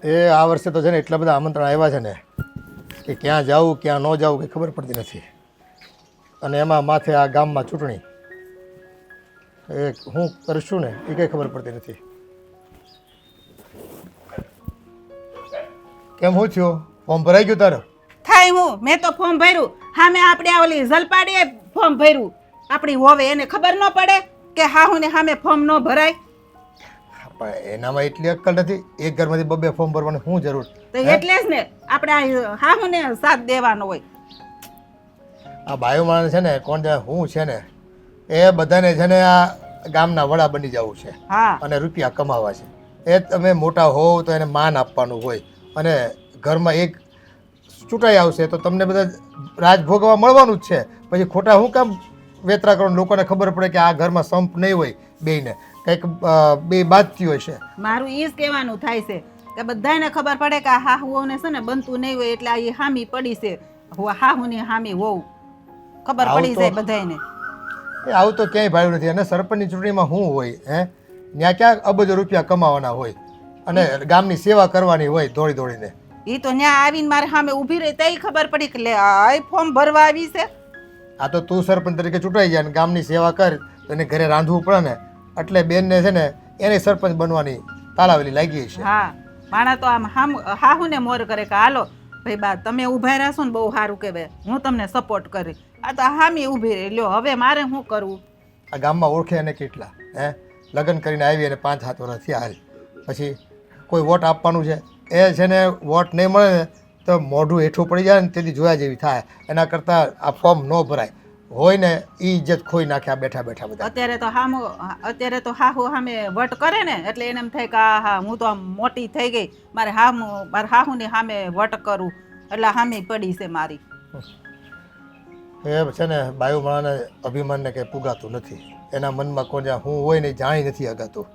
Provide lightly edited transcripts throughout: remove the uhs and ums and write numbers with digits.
એ આ વર્ષે તો છે ને એટલા બધા આમંત્રણ આવ્યા છે ને કે ક્યાં જાવું ક્યાં ન જાવું કંઈ ખબર પડતી નથી. અને એમાં માથે આ ગામમાં ચૂંટણી, એ હું કરશું ને એ કંઈ ખબર પડતી નથી. કેમ હું થયો? ફોર્મ ભરાઈ ગયું તારે? થાય હું મેં તો ફોર્મ ભર્યું. હા મેં આપણે ઓલી જલપાડીએ ફોર્મ ભર્યું. આપણી હોવે એને ખબર ન પડે કે હા હું ને સામે ફોર્મ ન ભરાય. પણ એનામાં એટલી અક્કલ નથી. એક ઘરમાંથી બબે ફોર્મ ભરવાની શું જરૂર? તો એટલે જ ને આપણે હા હું ને સાથ દેવાનો હોય. આ બાયો માણસ છે ને કોણ જાણે હું છે ને એ બધાને છે ને આ ગામના વડા બની જવું છે હા અને રૂપિયા કમાવા છે. એ તમે મોટા હોવ તો એને માન આપવાનું હોય અને ઘરમાં એક ચૂંટાઈ આવશે તો તમને બધા રાજ ભોગવવા મળવાનું જ છે. પછી ખોટા હું કામ વેતરા કરો? લોકોને ખબર પડે કે આ ઘરમાં સંપ નહીં હોય, બેયને કંઈક બે બાજતી હોય છે. મારું એ જ કહેવાનું થાય છે કે બધાને ખબર પડે કે આ હાહુઓને છે ને બનતું નહીં હોય એટલે આ એ હામી પડી છે. હાહુની હામી હોવ ખબર પડી જાય બધાને. એ આવું તો ક્યાંય ભાડ્યું નથી. અને સરપંચની ચૂંટણીમાં શું હોય? ત્યાં ક્યાં અબજો રૂપિયા કમાવાના હોય અને ગામની સેવા કરવાની હોય દોડી દોડીને. એ તો ત્યાં આવીને મારે સામે ઊભી રહી તઈ ખબર પડી કે લે આ ફોર્મ ભરવા આવી છે. આ તો તું સરપંચ તરીકે ચૂંટાઈ જાય અને ગામની સેવા કર તો એને ઘરે રાંધવું પડે ને એટલે બેનને છે ને એને સરપંચ બનવાની તાલાવેલી લાગી છે. હા માણા તો આમ હાહુ ને મોર કરે કે હાલો ભાઈ બા તમે ઊભા રહેશો ને બહુ સારું કહેવાય, હું તમને સપોર્ટ કરી. આ તો હામી ઊભી રહી લ્યો હવે મારે શું કરવું? આ ગામમાં ઓળખે એને કેટલા લગ્ન કરીને આવી અને 5-7 વર્ષ થયા હાલ પછી કોઈ વોટ આપવાનું છે એ છે ને વોટ નહીં મળે ને તો મોઢું હેઠું પડી જાય ને તેથી જોયા જેવી થાય. એના કરતાં આ ફોર્મ ન ભરાય હોય ને એ ઇજ્જત ખોઈ નાખે આ બેઠા બેઠા બધા. અત્યારે તો હાહુ સામે વટ કરે ને એટલે એને એમ થાય કે હા હું તો આમ મોટી થઈ ગઈ, મારે હાહુની સામે વટ કરું એટલે હામી પડી છે મારી. એ છે ને બાયુ માણાને અભિમાનને કંઈ પુગાતું નથી. એના મનમાં કોણ જ્યાં હું હોય ને જાણી નથી અગાતું.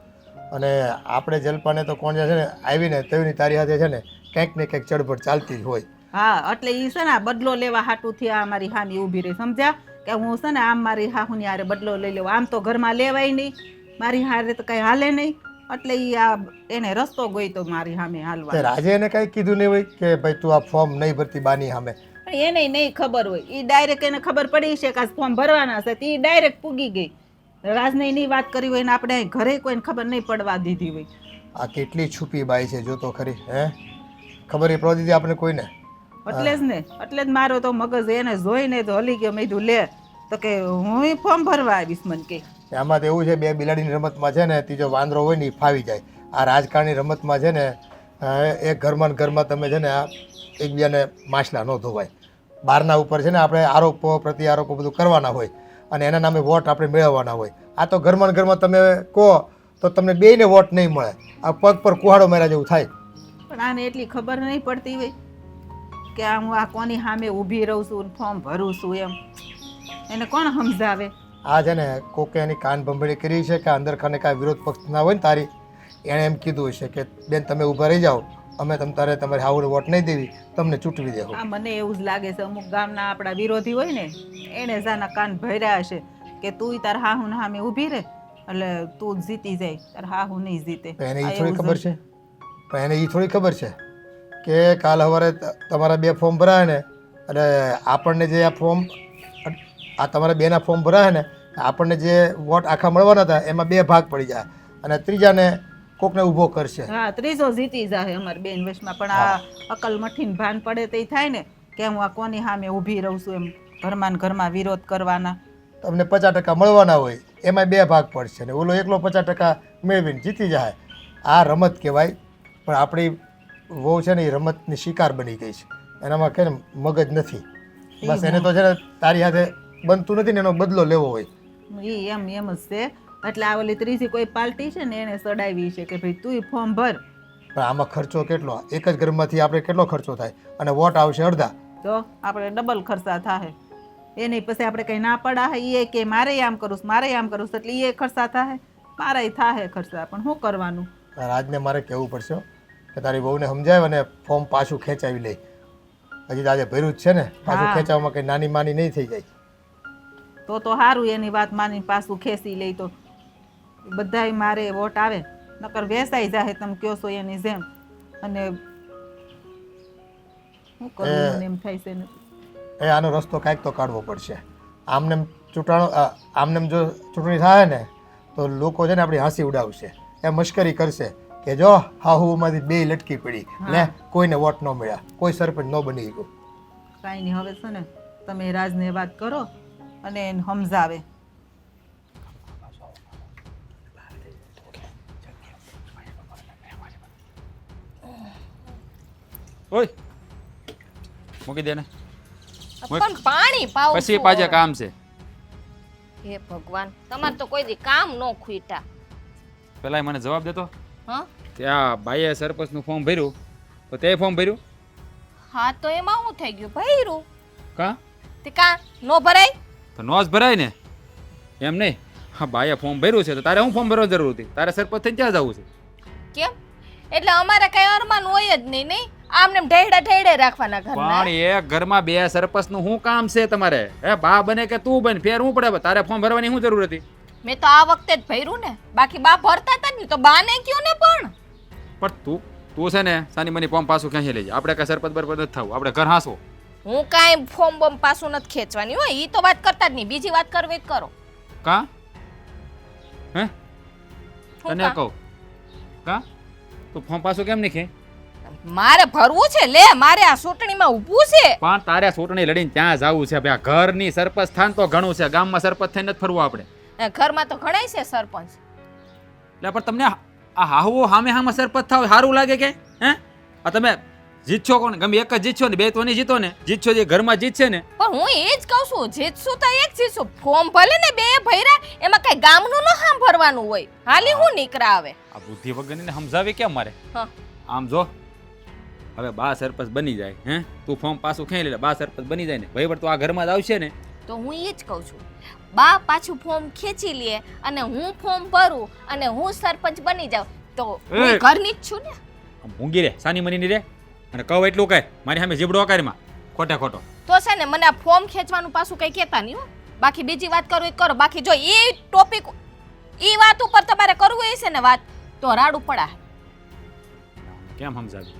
અને આપણે જલપાને તો કોણ જ્યાં છે ને આવીને તેની તારી હાથે છે ને કંઈક ને કંઈક ચડપડ ચાલતી જ હોય. હા એટલે એ છે ને બદલો લેવા હાટુથી આ મારી હામી ઊભી રહી. સમજ્યા કે હું છે ને આમ મારી હાહુની હારે બદલો લઈ લેવો. આમ તો ઘરમાં લેવાય નહીં, મારી હારે તો કઈ હાલે નહીં એટલે એ આ એને રસ્તો ગોઈતો મારી સામે હાલવા. રાજે એને કઈ કીધું નહીં હોય કે ભાઈ તું આ ફોર્મ નહીં ભરતી બાની સામે? એને નહીં ખબર હોય. એ ડાયરેક્ટ એને ખબર પડી છે કે આ ફોર્મ ભરવાના છે તે ડાયરેક્ટ પૂગી ગઈ. રાજને એની વાત કરી હોય ને આપણે ઘરે કોઈને ખબર નહીં પડવા દીધી હોય. આ કેટલી છુપી બાઈ છે જો તો ખરી. ખબર એ પડવા દીધી આપણે કોઈને? એટલે જ ને એટલે જ મારો તો મગજ એને જોઈને તો હલી ગયો. મેં કીધું લે તો કે હું ફોર્મ ભરવા આવીશ. મને કે આમાં તો એવું છે બે બિલાડીની રમતમાં છે ને ત્રીજો વાંદરો હોય ને એ ફાવી જાય. આ રાજકારણની રમતમાં છે ને એક ઘરમાં તમે છે ને આ એકબીજાને માછલા ન ધોવાય. બહારના ઉપર છે ને આપણે આરોપો પ્રતિ આરોપો બધું કરવાના હોય અને એના નામે વોટ આપણે મેળવવાના હોય. આ તો ઘરમાં તમે કહો તો તમને બેયને વોટ નહીં મળે. આ પગ પર કુહાડો માર્યા જેવું થાય. પણ આને એટલી ખબર નહીં પડતી હોય કે આ હું આ કોની સામે ઊભી રહું છું ફોર્મ ભરું છું એમ એને કોણ સમજાવે? આ છે ને કોકે એની કાન ભંભેડી કરી છે કે અંદર ખાને કાંઈ વિરોધ પક્ષ ના હોય ને તારી એણે એમ કીધું હશે કે બેન તમે ઊભા રહી જાઓ, અમે તમારે હાઉને વોટ નહીં દેવી, તમને ચૂંટવી દેવું. આ મને એવું જ લાગે છે અમુક ગામના આપણા વિરોધી હોય ને એને જાના કાન ભર્યા હશે કે તું તાર હાહુ સામે ઊભી રહે એટલે તું જીતી જાય, તાર હાહુ નહીં જીતે. એને એ થોડી ખબર છે પણ એને એ થોડી ખબર છે કે કાલ સવારે તમારા 2 ફોર્મ ભરાય ને અને આપણને જે આ ફોર્મ આ તમારા 2ના ફોર્મ ભરાય ને આપણને જે વોટ આખા મળવાના હતા એમાં 2 ભાગ પડી જાય અને ત્રીજાને કોકને ઊભો કરશે. હા ત્રીજો જીતી જાય અમારી બેન વશમાં. પણ આ અકલ મઠીને ભાન પડે તો થાય ને કે હું આ કોની સામે ઊભી રહું છું એમ ઘરમાં ને ઘરમાં વિરોધ કરવાના. તમને 50% મળવાના હોય એમાં 2 ભાગ પડશે ને ઓલો એકલો 50% મેળવીને જીતી જાય. આ રમત કહેવાય. પણ આપણી વહુ છે ને એ રમતની શિકાર બની ગઈ છે. એનામાં કે મગજ નથી. બસ એને તો છે ને તારી હાથે બનતું નથી ને એનો બદલો લેવો હોય. એમ જ છે. એટલે આ ઓલી ત્રીજી કોઈ પાર્ટી છે ને એને સડાવી છે કે ભાઈ તું ફોર્મ ભર. પણ આમાં ખર્ચો કેટલો? એક જ ઘરમાંથી આપણે કેટલો ખર્ચો થાય અને વોટ આવશે અડધા તો આપણે ડબલ ખર્ચા થાય. એની પછી આપણે કંઈ ના પડા એ કે મારે આમ કરું મારે આમ કરું એટલે એ ખર્ચા થાય મારે થાય ખર્ચા. પણ શું કરવાનું? રાજને મારે કહેવું પડશે કે તારી બહુને સમજાય અને ફોર્મ પાછું ખેંચાવી લે. હજી આજે ભર્યું જ છે ને, પાછું ખેંચાવવામાં કંઈ નાની માની નહીં થઈ જાય તો સારું. એની વાત માની પાછું ખેંચી લે તો બધાય મારે વોટ આવે નકર વેસાઈ જાય તમે કહો છો એની જેમ. અને શું કરવું મને એમ થાય છે ને. એ આનો રસ્તો કાંઈક તો કાઢવો પડશે. આમને આમને જો ચૂંટણી થાય ને તો લોકો છે ને આપણી હાંસી ઉડાવશે, એ મશ્કરી કરશે કે જો હાહુમાંથી બે લટકી પડી ને કોઈને વોટ ન મળ્યા, કોઈ સરપંચ ન બની ગયું. કાંઈ નહીં, હવે છે ને તમે રાજને વાત કરો અને એને સમજાવે. ઓય મૂકી દે ને, પણ પાણી પાવ પછી પાછા કામ છે. હે ભગવાન, તમાર તો કોઈ દી કામ નો ખૂટા. પેલા મને જવાબ દેતો હા કે આ બાઈએ સરપંચનું ફોર્મ ભર્યું તો તે ફોર્મ ભર્યું હા, તો એમાં શું થઈ ગયું? ભર્યું કા તે કા નો ભરાય? તો નો જ ભરાય ને, એમ નહીં. હા, બાઈએ ફોર્મ ભર્યું છે તો તારે હું ફોર્મ ભરવાની જરૂર હતી? તારે સરપંચ થઈને ક્યાં જવું છે? કેમ? એટલે અમારે કઈ અરમાન હોય જ નહીં. નહીં આમને ઢેડા ઢેડે રાખવાના ઘરના. પણ એક ઘરમાં બે સરપંચનું શું કામ છે તમારે? હે, બા બને કે તું બન, ફેર હું પડે? તારે ફોર્મ ભરવાની શું જરૂર હતી? મેં તો આ વખતે જ ભર્યું ને, બાકી બા ભરતા હતા ને તો બાને કયો ને. પણ તું છે ને સાની મની ફોર્મ પાછું ક્યાંય લઈ જા. આપણે કઈ સરપંચ બરપંચ નથી થવું, આપણે ઘર હાંસવો. હું કાંઈ ફોર્મ બોમ પાછું નથી ખેંચવાની હોય, ઈ તો વાત કરતા જ નહીં. બીજી વાત કરવી જ કરો. કા હે હું તને કાં? કહું કા તું ફોર્મ પાછું કેમ નહીં ખે? મારે ભરવું છે લે, મારે આ ચૂંટણીમાં ઊભું છે. પણ તારે ચૂંટણી લડીને ત્યાં જવું છે ભાઈ. ઘરની સરપંચ સ્થાન તો ઘણું છે, ગામમાં સરપંચ થઈને નથી ફરવું આપણે. ઘરમાં તો ઘણાય છે સરપંચ. એટલે પણ તમને આ હાહુઓ સામે સામે સરપંચ થાવ સારું લાગે કે? હે, આ તમે જીતશો કોણ? ગમે એક જ જીતશો ને, બે તો નહીં જીતો ને. જીતશો જે ઘરમાં જીતશે ને. પણ હું એ જ કહું છું, જીતશું તો એક જીતશું. ફોર્મ ભલે ને બે ભર્યા, એમાં કઈ ગામનું ન હામ ભરવાનું હોય. હાલી હું નીકળા આવે. આ બુદ્ધિ વગરની સમજાવી કેમ મારે? હા આમ જો હવે બા સરપંચ બની જાય, હે તું ફોર્મ પાછું ખેંચી લે, બા સરપંચ બની જાય ને વહીવટ તો આ ઘરમાં જ આવશે ને. તો હું એ જ કહું છું, બા પાછું ફોર્મ ખેંચી લે અને હું ફોર્મ ભરું અને હું સરપંચ બની જાઉં તો હું ઘરની જ છું ને. આમ મૂંગી રે, સાની મની રે, અને કહું એટલું કહે મારી સામે જીબડો કારમાં ખોટે ખોટો. તો છે ને મને આ ફોર્મ ખેંચવાનું પાછું કઈ કહેતા નહીં હો. બાકી બીજી વાત કરવી હોય તો કરો. બાકી જો એ ટોપિક એ વાત ઉપર તમારે કરવું હોય છે ને વાત, તો રાડું પડા. કેમ સમજાવી?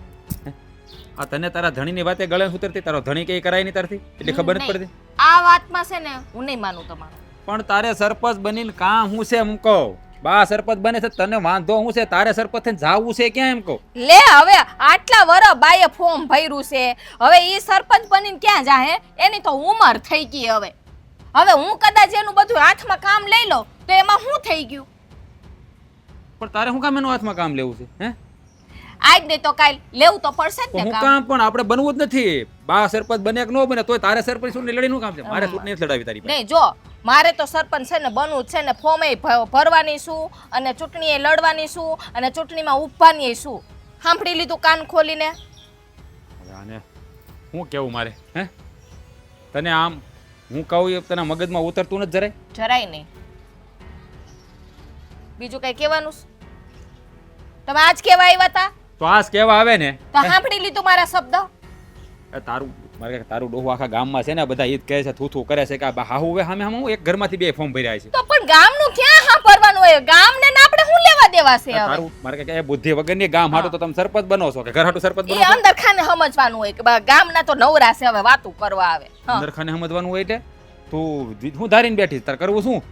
આ તને તારા ધણીની વાતે ગળે ઉતરતી, તારો ધણી કઈ કરાય નહીં તારથી એટલે ખબર નથી પડતી. આ વાતમાં છે ને હું નહીં માનું તમારું. પણ તારે સરપંચ બનીને કામ હું છે એમ કહું? બા સરપંચ બને છે તને વાંધો હું છે? તારે સરપંચ થઈને જાવું છે ક્યાં એમ કહું? લે હવે આટલા વરસ બાએ ફોર્મ ભર્યું છે, હવે ઈ સરપંચ બનીને ક્યાં જાહે? એની તો ઉંમર થઈ ગઈ. હવે હું કદાચ એનું બધું હાથમાં કામ લઈ લઉં તો એમાં શું થઈ ગયું? પણ તારે શું કામ એનું હાથમાં કામ લેવું છે? હે, આજ નહીં તો કાલ લેવું તો પડશે જ હું ને કામ. કામ પણ આપણે બનવું જ નથી. બા સરપંચ બને કે ન બને તોય તારે સરપંચ ચૂંટણી લડીનું કામ છે. મારે ચૂંટણી નથી લડાવી તારી પાસે. નહીં જો મારે તો સરપંચ છે ને બનવું જ છે ને. ફોર્મ ભરવાની શું અને ચૂંટણી લડવાની શું અને ચૂંટણીમાં ઉભવાની શું. સાંભળી લીધું કાન ખોલીને? હવે આને શું કેવું મારે? હે, તને આમ હું કહું એ તને મગજમાં ઉતરતું નથી જરાય? જરાય નહીં. બીજું કઈ કહેવાનું છે? તમે આજ કેવા આવ્યા હતા તો આજ કેવા આવે ને તો સાંભળી લીધું મારા શબ્દ. એ તારું મારે કે તારું ડોહું આખા ગામમાં છે ને બધા ઈ જ કહે છે, થૂથું કરે છે કે આ હાહુ હવે સામે સામે એક ઘરમાંથી બે ફોર્મ ભર્યા છે. તો પણ ગામનું ક્યાં હા ભરવાનું હોય? ગામને ને આપણે શું લેવા દેવા છે હવે? તારું મારે કે એ બુદ્ધિ વગરની ગામ હાટું તો તમે સરપંચ બનો છો કે ઘર હાટું સરપંચ એ બનો છો? અંદર ખાને સમજવાનું હોય કે ગામના તો નવરા છે હવે વાતું કરવા આવે. અંદર ખાને સમજવાનું હોય એટલે તું હું ધારીને બેઠી તાર કરવું શું?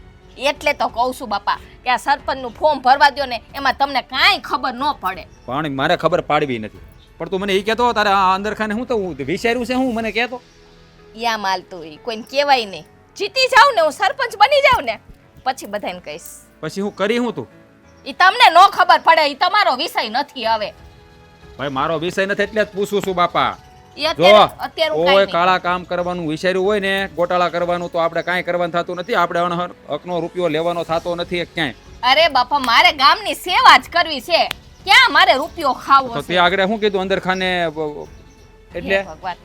એટલે તો કહું છું બાપા કે આ સરપંચનું ફોર્મ ભરવા દ્યો ને, એમાં તમને કાંઈ ખબર ન પડે. પણ મારે ખબર પાડવી નથી. પણ તું મને એ કહેતો તારે આ અંદર ખાને હું તો વિચાર્યું છે હું મને કહેતો? યા માલતું હોય કોઈને કહેવાય નહીં. જીતી જાવ ને, હું સરપંચ બની જાવ ને પછી બધાને કહીશ. પછી હું કરી હું તું? ઈ તમને ન ખબર પડે, ઈ તમારો વિષય નથી. હવે ભાઈ મારો વિષય નથી એટલે જ પૂછું છું બાપા. ઈ જો અત્યારે હું ઓય કાંઈ નહીં. કાળા કામ કરવાનું વિચાર્યું હોય ને, ગોટાળા કરવાનું તો આપણે કાંઈ કરવાનું થતું નથી. આપણે હકનો રૂપિયો લેવાનો થતો નથી ક્યાંય. અરે બાપા મારે ગામની સેવા જ કરવી છે, ક્યાં મારે રૂપિયો ખાવો તો છે? તે આગળ શું કીધું અંદર ખાને એટલે હે ભગવાન,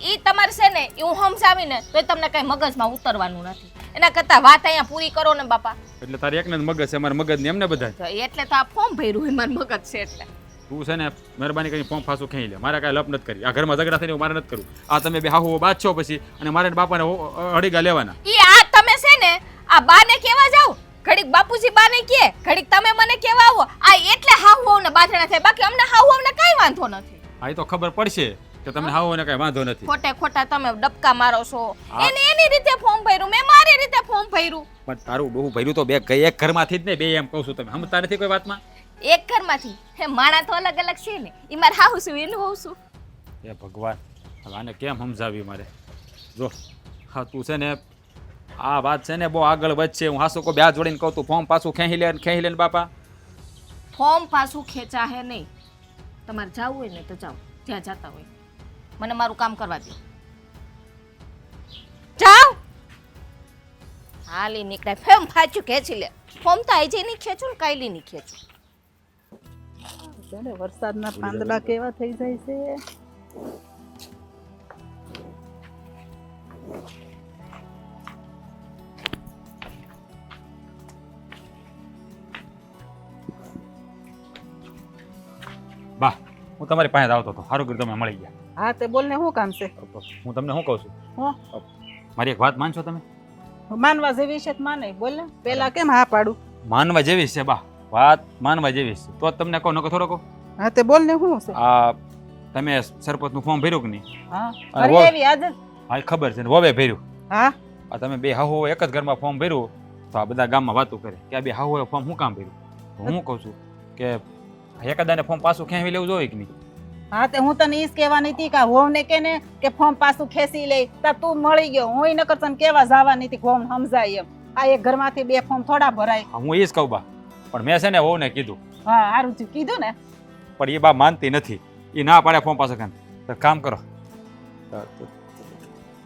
ઈ તમારે છે ને ઈ હું સમજાવીને તોય તમને કઈ મગજમાં ઉતરવાનું નથી. એના કરતા વાત અહીંયા પૂરી કરો ને બાપા. એટલે તારે એકને જ મગજ છે, મારા મગજ ને એમને બધા. તો એટલે તો આ ફોર્મ ભર્યું હોય મારું મગજ છે એટલે. તું છે ને મહેરબાની કરીને ફોર્મ પાછું ખેંચી લે. મારે કાંઈ લપ નથી કરી. આ ઘરમાં ઝઘડા થઈને મારે નથી કરવું. આ તમે બે હાહુ બાદશો પછી અને મારે બાપાને અડીગા લેવાના. ઈ આ તમે છે ને આ બાને કેવા જાવ, ઘડીક બાપુજી બાને કે, ઘડીક તમે મને કેવા આવો. આ એટલે હાહુ ને બાંધણા થાય, બાકી અમને હાહુ ને કાઈ વાંધો નથી. હા એ તો ખબર પડશે કે તમને હાવ ને કઈ વાંધો નથી. ખોટે ખોટા તમે ડબકા મારો છો. હા. એની રીતે ફોર્મ ભર્યું, મેં મારી રીતે ફોર્મ ભર્યું. પણ તારું ડોહું ભર્યું તો બે એક ઘરમાંથી જ ને બે એમ કહું છું તમે સમજતા નથી કોઈ વાતમાં. એક ઘરમાંથી હે માણા તો અલગ અલગ છે ને. ઈ માર હાહુ છું એનું હોઉં છું. એ ભગવાન હવે આને કેમ સમજાવી મારે. જો હા તું છે ને આ વાત છે ને બહુ આગળ વધશે. હું હાસુ કો બે હાથ જોડીને કહું તું ફોર્મ પાછું ખેંચી લે ને બાપા. ફોર્મ પાછું ખેંચા હે નહીં. તમારે જાવું હોય ને તો જાઓ, જ્યાં જતા હોય. મને મારું કામ કરવા દો. જાઓ. હાલી નીકળાય. ફોર્મ પાછું ખેંચી લે. ફોર્મ તો આજે નહીં ખેંચું ને કાયલી નહીં ખેંચું. જોને વરસાદના પાંદડા કેવા થઈ જાય છે. બા હું તમારી પાસે આવતો હતો સારું કર્યું તમે મળી ગયા. હા તે બોલને શું કામ છે? હું તમને શું કહું છું હો મારી એક વાત માનશો તમે? માનવા જેવી છે તો માને બોલ ને. પેલા કેમ હા પાડું? માનવા જેવી છે બા, વાત માનવા જેવી છે તો જ તમને કહો નકો થોડો કહો. હા તે બોલ ને શું છે? આ તમે સરપંચનું ફોર્મ ભર્યું કે નહીં? હા અને ફરી આવી આજે જ? હા એ ખબર છે ને વવે ભર્યું. હા આ તમે બે હાહુ એક જ ઘરમાં ફોર્મ ભર્યું તો આ બધા ગામમાં વાતો કરે કે આ બે હાહુ ફોર્મ શું કામ ભર્યું. તો હું કહું છું કે એકાદાને ફોર્મ પાછું ખેંચી લેવું જોઈએ કે નહીં? હા તે હું તને ઈ જ કહેવાની હતી કે હોવ ને કે ને કે ફોર્મ પાછું ખેંચી લે તા તું મળી ગયો. હું ઈ નકર તને કેવા જવાની હતી ફોર્મ સમજાય એમ. આ એક ઘરમાંથી બે ફોર્મ થોડા ભરાય. હા હું એ જ કહું બા, પણ મેં છે ને વહુને કીધું હા સારું થયું કીધું ને. પણ એ બા માનતી નથી. એ ના પાડે ફોર્મ પાછો ખેંચ. તો કામ કરો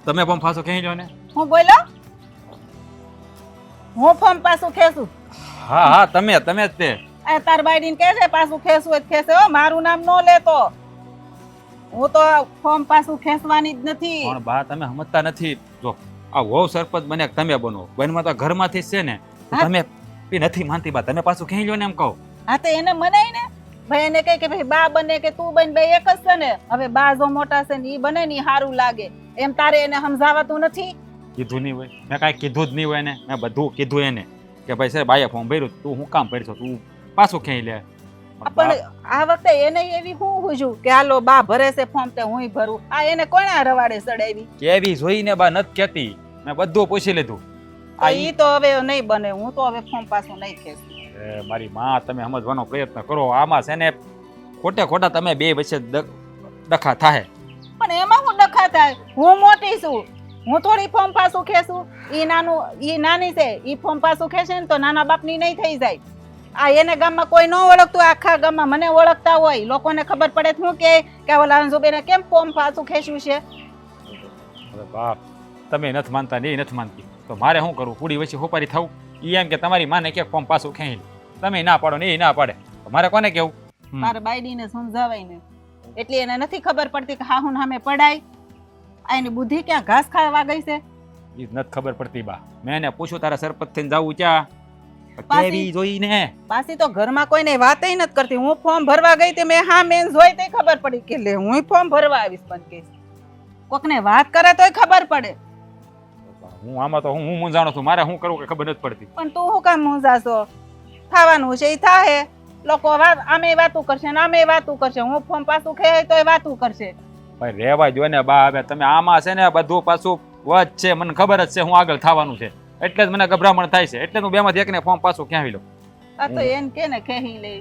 તમે ફોર્મ પાછો ખેંચી લો ને. હું બોલો હું ફોર્મ પાછું ખેંચું? હા હા તમે જ તે. આ તાર બાયડીને કહે છે પાછું ખેંચવું હોય તો ખેંચે હો, મારું નામ ન લેતો. હું તો ફોર્મ પાછું ખેંચવાની જ નથી. પણ બા તમે સમજતા નથી. જો આ વહુ સરપંચ બને કે તમે બનો, બનમાં તો ઘરમાંથી જ છે ને. તો હા. તમે બી નથી માનતી બા, તમે પાછું ખેંચી લો ને એમ કહો. હા તો એને મનાય ને ભાઈ. એને કહે કે ભાઈ બા બને કે તું બન, બે એક જ છે ને. હવે બા જો મોટા છે ને ઈ બને ને ઈ સારું લાગે એમ તારે એને સમજાવાતું નથી? કીધું નહીં હોય, મેં કાંઈ કીધું જ નહીં હોય ને. મેં બધું કીધું એને કે ભાઈ સાહેબ બાએ ફોર્મ ભર્યું તું શું કામ ભરશો, તું પાછું ખેંચી લે. પણ આ વખતે એને એવી હું હુજું કે હાલો બા ભરે છે ફોર્મ તે હુંય ભરું. આ એને કોના રવાડે ચડાવી? કેવી જોઈને બા નથી કહેતી. મેં બધું પૂછી લીધું. તો ઈ તો હવે નહીં બને. હું તો હવે ફોર્મ પાછું નહીં ખેંચું. એ મારી માં તમે સમજવાનો પ્રયત્ન કરો. આમાં છે ને ખોટે ખોટા તમે બે વચ્ચે ડખા થાય. પણ એમાં હું ડખા થાય? હું મોટી છું, હું થોડી ફોર્મ પાછું ખેંચું. ઈ નાની છે, ઈ ફોર્મ પાછું ખેંચે ને તો નાના બાપની નહીં થઈ જાય. આ એને ગામમાં કોઈ ન ઓળખતું, આખા ગામમાં મને ઓળખતા હોય. લોકોને ખબર પડે તો હું કે ઓલા અંજુબેને કેમ ફોર્મ પાછું ખેંચ્યું છે. અરે બાપ તમે નથી માનતા ને એ નથી માનતી તો મારે શું કરવું? પૂરી વચ્ચે હોપારી થવું? ઈ એમ કે તમારી માને કે ફોર્મ પાછું ખેંચી લે. તમે ના પાડો ને એ ના પાડે તો મારે કોને કેવું? મારે બાયડીને સમજાવાય ને એટલે એને નથી ખબર પડતી કે હા હું સામે પડાય. આ એની બુદ્ધિ ક્યાં ઘાસ ખાવા ગઈ છે? એ જ નથી ખબર પડતી બા. મેં એને પૂછ્યું તારા સરપંચ થઈને જાવું ક્યાં? પાછી- કેવી જોઈને પાછી તો ઘરમાં કોઈને વાતય નથી કરતી. હું ફોર્મ ભરવા ગઈ તે મેં હા મેન જોઈ તે ખબર પડી કે લે હું ફોર્મ ભરવા આવીશ. પણ કે કોકને વાત કરે તોય ખબર પડે. હું આમાં તો હું મૂંઝાણો છું. મારે શું કરવું કે ખબર નથી પડતી. પણ તું શું કામ મૂંઝાશો? થવાનું છે એ થાય. લોકો આમે વાતું કરશે ને આમે વાતું કરશે. હું ફોર્મ પાછું ખેંચે તોય વાતું કરશે. ભાઈ રહેવા જો ને બા. હવે તમે આમાં છે ને બધું પાછું વધ છે. મને ખબર જ છે હું આગળ થવાનું છે એટલે જ મને ગભરામણ થાય છે. એટલે હું બેમાંથી એકને ફોર્મ પાછું ક્યાં લઉં. આ તો એને કે ને ખેહી લે.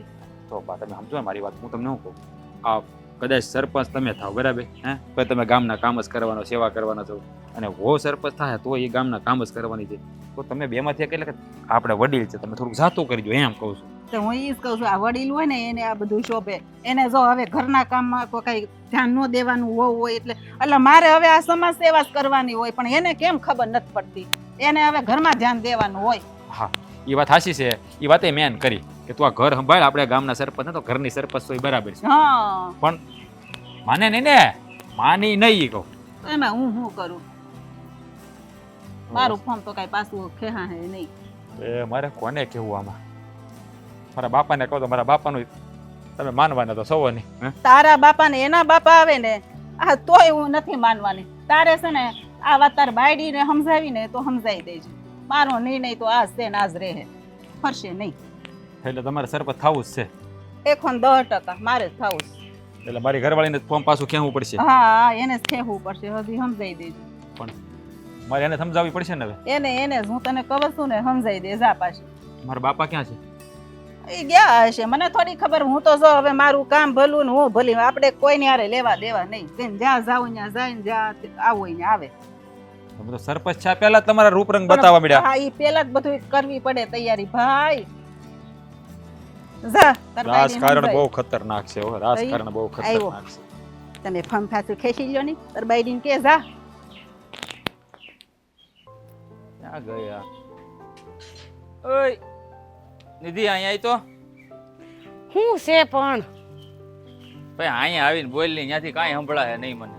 તો બા તમે સમજો ને મારી વાત. હું તમને શું કહું, આ કદાચ સરપંચ તમે થાવ બરાબર હે તો તમે ગામના કામ જ કરવાનો, સેવા કરવાનો છો. અને વો સરપંચ થાય તો એ ગામના કામ જ કરવાની છે. તો તમે બેમાંથી એટલે કે આપણે વડીલ છે તમે થોડુંક જાતું કરજો એમ કહું છું. તો હું ઈ જ કહું છું આ વડીલ હોય ને એને આ બધું શોભે. એને જો હવે ઘરના કામમાં કોઈ કઈ ધ્યાન ન દેવાનું હોય એટલે મારે હવે આ સમાજ સેવા જ કરવાની હોય. પણ એને કેમ ખબર નથી પડતી? એને હવે ઘરમાં ધ્યાન દેવાનું હોય. હા એ વાત સાચી છે. એ વાતે મેન કરી કે તું આ ઘર સંભાળ. આપણે ગામના સરપંચ ને તો ઘરની સરપંચ તો એ બરાબર છે. હા પણ માને નહીં ને, માની નહીં કહું. તો એમાં હું શું કરું? મારું ફોર્મ તો કઈ પાછું ખેહા હે નહીં. એ મારે કોને કેવું આમાં? મારા બાપાને કહો તો મારા બાપાનું તમે માનવાના તો સૌ નહીં. હે તારા બાપા ને એના બાપા આવે ને આ તોય હું નથી માનવાની. તારે છે ને આ વાત તાર બાયડીને સમજાવીને તો સમજાવી દેજે. મારો નિર્ણય તો આજ છે ને આજ રહે, ફરશે નહીં. એટલે તમારે સરપંચ થવું જ છે. 110% મારે જ થવું છે. એટલે મારી ઘરવાળીને ફોર્મ પાછું ખેંચવું પડશે હા એને જ કહેવું પડશે, હજી સમજાઈ દેજો. પણ મારે એને સમજાવવી પડશે ને હવે. એને જ હું તને કહું છું ને, સમજાઈ દે જા પાછી. મારા બાપા ક્યાં છે? એ ગયા હશે, મને થોડી ખબર. હું તો જો હવે મારું કામ ભલું ને હું ભલી, આપણે કોઈની હારે લેવા દેવા નહીં. જેને જ્યાં જાવું ત્યાં જાય ને જ્યાં આવું હોય ને આવે. તમે તો સરપંચ છે, પહેલા તમારા રૂપરંગ બતાવવા મળ્યા. હા ઈ પેલા જ બધું કરવી પડે તૈયારી ભાઈ. જા તાર બાઈને રાજકારણ સમજાય. બહુ ખતરનાક છે હો, રાજકારણ બહુ ખતરનાક છે. તમે ફમ ફાસું ખેંચી લ્યો ને તાર બાઈને કે જા. ક્યાં ગયા? ઓય નિધિ, અહીંયા આવી તો. હું છે પણ ભાઈ અહીંયા આવીને બોલ ને, ત્યાંથી કાંઈ સંભળાય નહીં મને.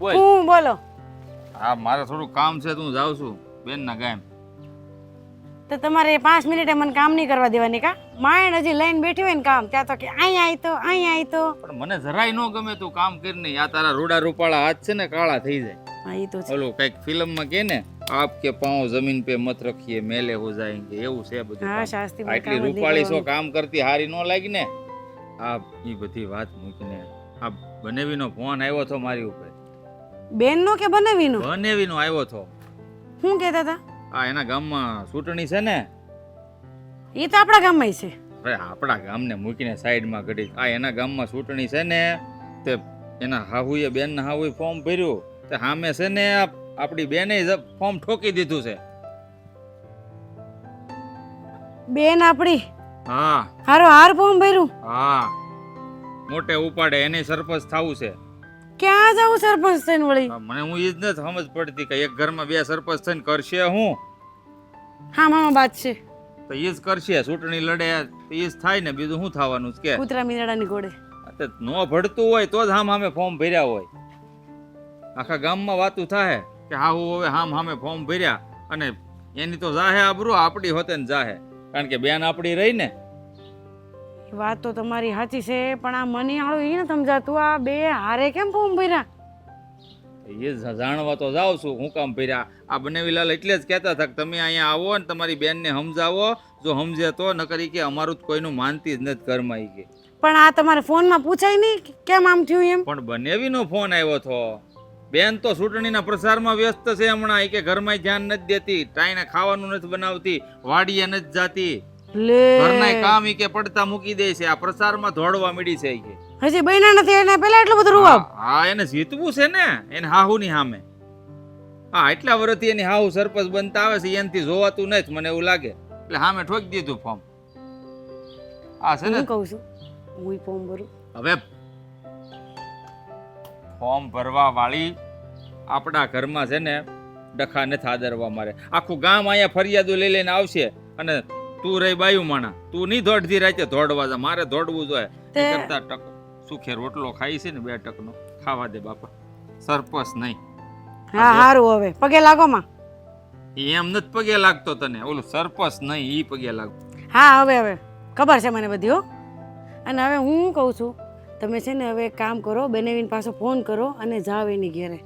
બોલ. હું બોલો હા, મારે થોડું કામ છે, તું જાઉં છું બેનના ગામ. તો તમારે 5 મિનિટે મને કામ નહીં કરવા દેવાની કા? માયણ હજી લઈને બેઠી હોય ને કામ, ત્યાં તો કે અહીંયા આવી તો અહીંયા આવી તો. પણ મને જરાય ન ગમે તું કામ કરીને. આ તારા રૂડા રૂપાળા હાથ છે ને કાળા થઈ જાય. હા એ તો છે. ઓલું કઈક ફિલ્મમાં કે ને, આપ કે પાँव જમીન પે મત રખીએ મેલે હો જાएंगे, એવું છે બધું. હા કામ. શાસ્ત્રી આટલી રૂપાળી સો કામ કરતી હારી ન લાગી ને. આ ઈ બધી વાત મૂકીને આ બનેવીનો ફોન આવ્યો તો મારી ઉપર. બેન નો કે બનાવીનો? બનેવીનો આવ્યો તો. શું કહેતા હતા? આ એના ગામમાં ચૂંટણી છે ને. એ તો આપણા ગામમાં છે. અરે આપણા ગામને મૂકીને સાઈડમાં ઘડી. આ એના ગામમાં ચૂંટણી છે ને, તે એના હાહુએ બેનના હાહુએ ફોર્મ ભર્યું, તે સામે છે ને આપણી બેને ફોર્મ ઠોકી દીધું છે. બેન આપણી હા હારો હાર ફોર્મ ભર્યું. હા, મોટે ઉપાડે એને સરપંચ થવું છે. ક્યાં જાવું સરપંચ થઈને વળી? હા, મને હું ઈ જ નથી સમજ પડતી કે એક ઘરમાં 2 સરપંચ થઈને કરશે હું. હા મામા બાત છે. તો ઈ જ કરશે, ચૂંટણી લડે તો ઈ જ થાય ને, બીજું શું થવાનું છે કે? કૂતરા મીંડાની ઘોડે. તે નો ભળતું હોય તો જ હામે ફોર્મ ભર્યા હોય. આખા ગામમાં વાતું થાય કે હા હું હવે હામે ફોર્મ ભર્યા, અને એની તો જાહે આબરૂ, આપણી હોતે ને જાહે, કારણ કે બેન આપણી રહી ને. વાત તો તમારી સાચી છે, પણ આ મને આળું એ ન સમજાતું, આ બે હારે કેમ ફોર્મ ભર્યા? એ જાણવા તો જાઉં છું હું કામ ભર્યા. આ બનેવીલાલ એટલે જ કહેતા હતા કે તમે અહીંયા આવો ને તમારી બેનને સમજાવો, જો સમજે તો, ન કરી કે અમારું જ કોઈનું માનતી જ નથી ઘરમાં. ઈ કે પણ આ તમારે ફોનમાં પૂછાય નહીં કે કેમ આમ થયું એમ? પણ બનેવીનો ફોન આવ્યો હતો. બેન તો ચૂંટણીના પ્રચારમાં વ્યસ્ત છે હમણાં. ઈ કે ઘરમાં ધ્યાન નથી દેતી, ટાઈને ખાવાનું નથી બનાવતી, વાડીએ નથી જાતી, લે ઘરના કામ ઈ કે પડતા મૂકી દે છે, આ પ્રચારમાં દોડવા મળી છે. ઈ કે હજી બન્યા નથી એને પેલા એટલું બધું રૂવાબ. હા, એને જીતવું છે ને, એને હાહુની સામે. હા, એટલા વર્ષથી એની હાહુ સરપંચ બનતા આવે છે, એનાથી જોવાતું નથી મને એવું લાગે, એટલે સામે ઠોકી દીધું ફોર્મ. હા છે ને, હું કહું છું હું ફોર્મ ભરું. હવે ફોર્મ ભરવા વાળી આપણા ઘરમાં છે ને ડખા નથી આદરવા. મારે આખું ગામ અહીંયા ફરિયાદો લઈ લઈને આવશે, અને તું રહી બાયું માણા, તું નહીં દોડતી રાતે દોડવા જા. મારે દોડવું જોઈએ. તે- કરતા ટક સુખે રોટલો ખાઈ છે ને 2 ટકનો, ખાવા દે બાપા. સરપંચ નહીં. હા હારું હવે પગે લાગો માં. ઈ એમ નથી પગે લાગતો તને, ઓલું સરપંચ નહીં ઈ પગે લાગતો. હા હવે ખબર છે મને બધી હો. અને હવે હું કહું છું તમે છે ને હવે એક કામ કરો, બેનેવીન પાછો ફોન કરો અને જાવ એની ઘેરે.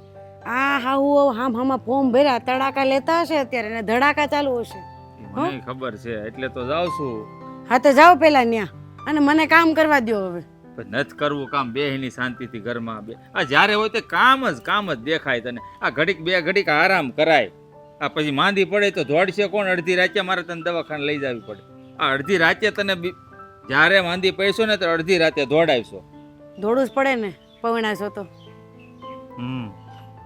આ હાહુ હામાં ફોર્મ ભર્યા, તડાકા લેતા હશે અત્યારે ને ધડાકા ચાલુ હશે. ઈ મને ખબર છે, એટલે તો જાઉં છું. હા તો જાઓ પેલા ન્યા અને મને કામ કરવા દ્યો હવે. પણ નથી કરવું કામ, બેહની શાંતિથી ઘરમાં બે. આ જ્યારે હોય તે કામ જ દેખાય તને. આ ઘડીક 2 ઘડીક આરામ કરાય. આ પછી માંદી પડે તો દોડશે કોણ? અડધી રાતે મારે તને દવાખાને લઈ જવી પડે. આ અડધી રાતે તને જ્યારે માંદી પૈસો ને તો અડધી રાતે દોડાવશો. દોડવું જ પડે ને, પવણા છો તો.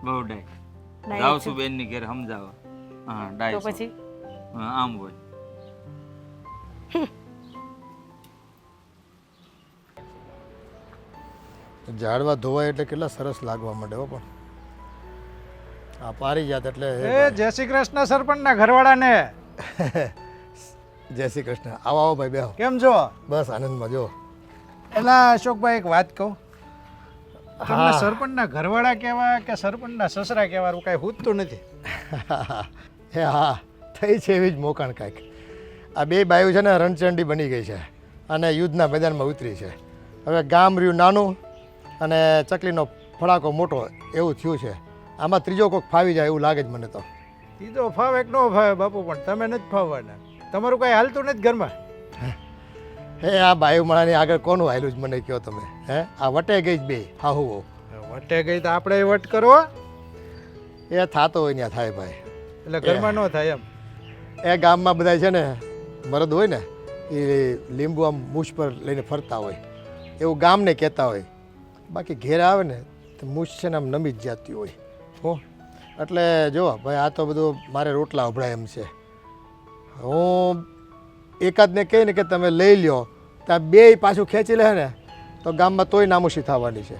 બહુ ડાય. ડાય જાઉં છો. છું બેનની ઘેર સમજાવવા. હા તો ડાય છો. પછી હા, આમ હોય. ઝાડવા ધોવાય એટલે કેટલા સરસ લાગવા માંડે હો. પણ આ પારી જાત એટલે એ જય શ્રી કૃષ્ણ સરપંચના ઘરવાળાને. જય શ્રી કૃષ્ણ. આવો આવો ભાઈ, બેહો. કેમ છો? બસ આનંદમાં. જો એલા અશોકભાઈ એક વાત કહું, તમને હા. સરપંચના ઘરવાળા કહેવા કે સરપંચના સસરા કહેવાનું કાંઈ હૂતું નથી. હે હા, થઈ છે એવી જ મોકાણ કાંઈક. આ 2 બાયું છે ને રણચંડી બની ગઈ છે અને યુદ્ધના મેદાનમાં ઉતરી છે. હવે ગામ રહ્યું નાનું અને ચકલીનો ફડાકો મોટો, એવું થયું છે. આમાં ત્રીજો કોઈક ફાવી જાય એવું લાગે જ મને તો. એ તો ફાવે કે ન ફાવે બાપુ, પણ તમે નથી ફાવવાના. તમારું કાંઈ હાલતું નથી ઘરમાં. હે આ બાયુ માળાની આગળ કોનું હાલ્યું જ મને કહો તમે? હે આ વટે ગઈ જ બે હાહુ વહુ. વટે ગઈ તો આપણે વટ કરો એ થાતો હોય ત્યાં થાય ભાઈ. એટલે ઘરમાં ન થાય એમ. એ ગામમાં બધા છે ને મરદ હોય ને એ લીંબુ આમ મૂછ પર લઈને ફરતા હોય એવું ગામને કહેતા હોય. બાકી ઘેર આવે ને તો મૂછ છે ને આમ નમી જ જતી હોય હો. એટલે જો ભાઈ આ તો બધું મારે રોટલા ઉભળાય એમ છે. હું એકાદને કહે ને કે તમે લઈ લ્યો ત્યાં બે પાછું ખેંચી લે ને તો ગામમાં તોય નામોશી થવાની છે.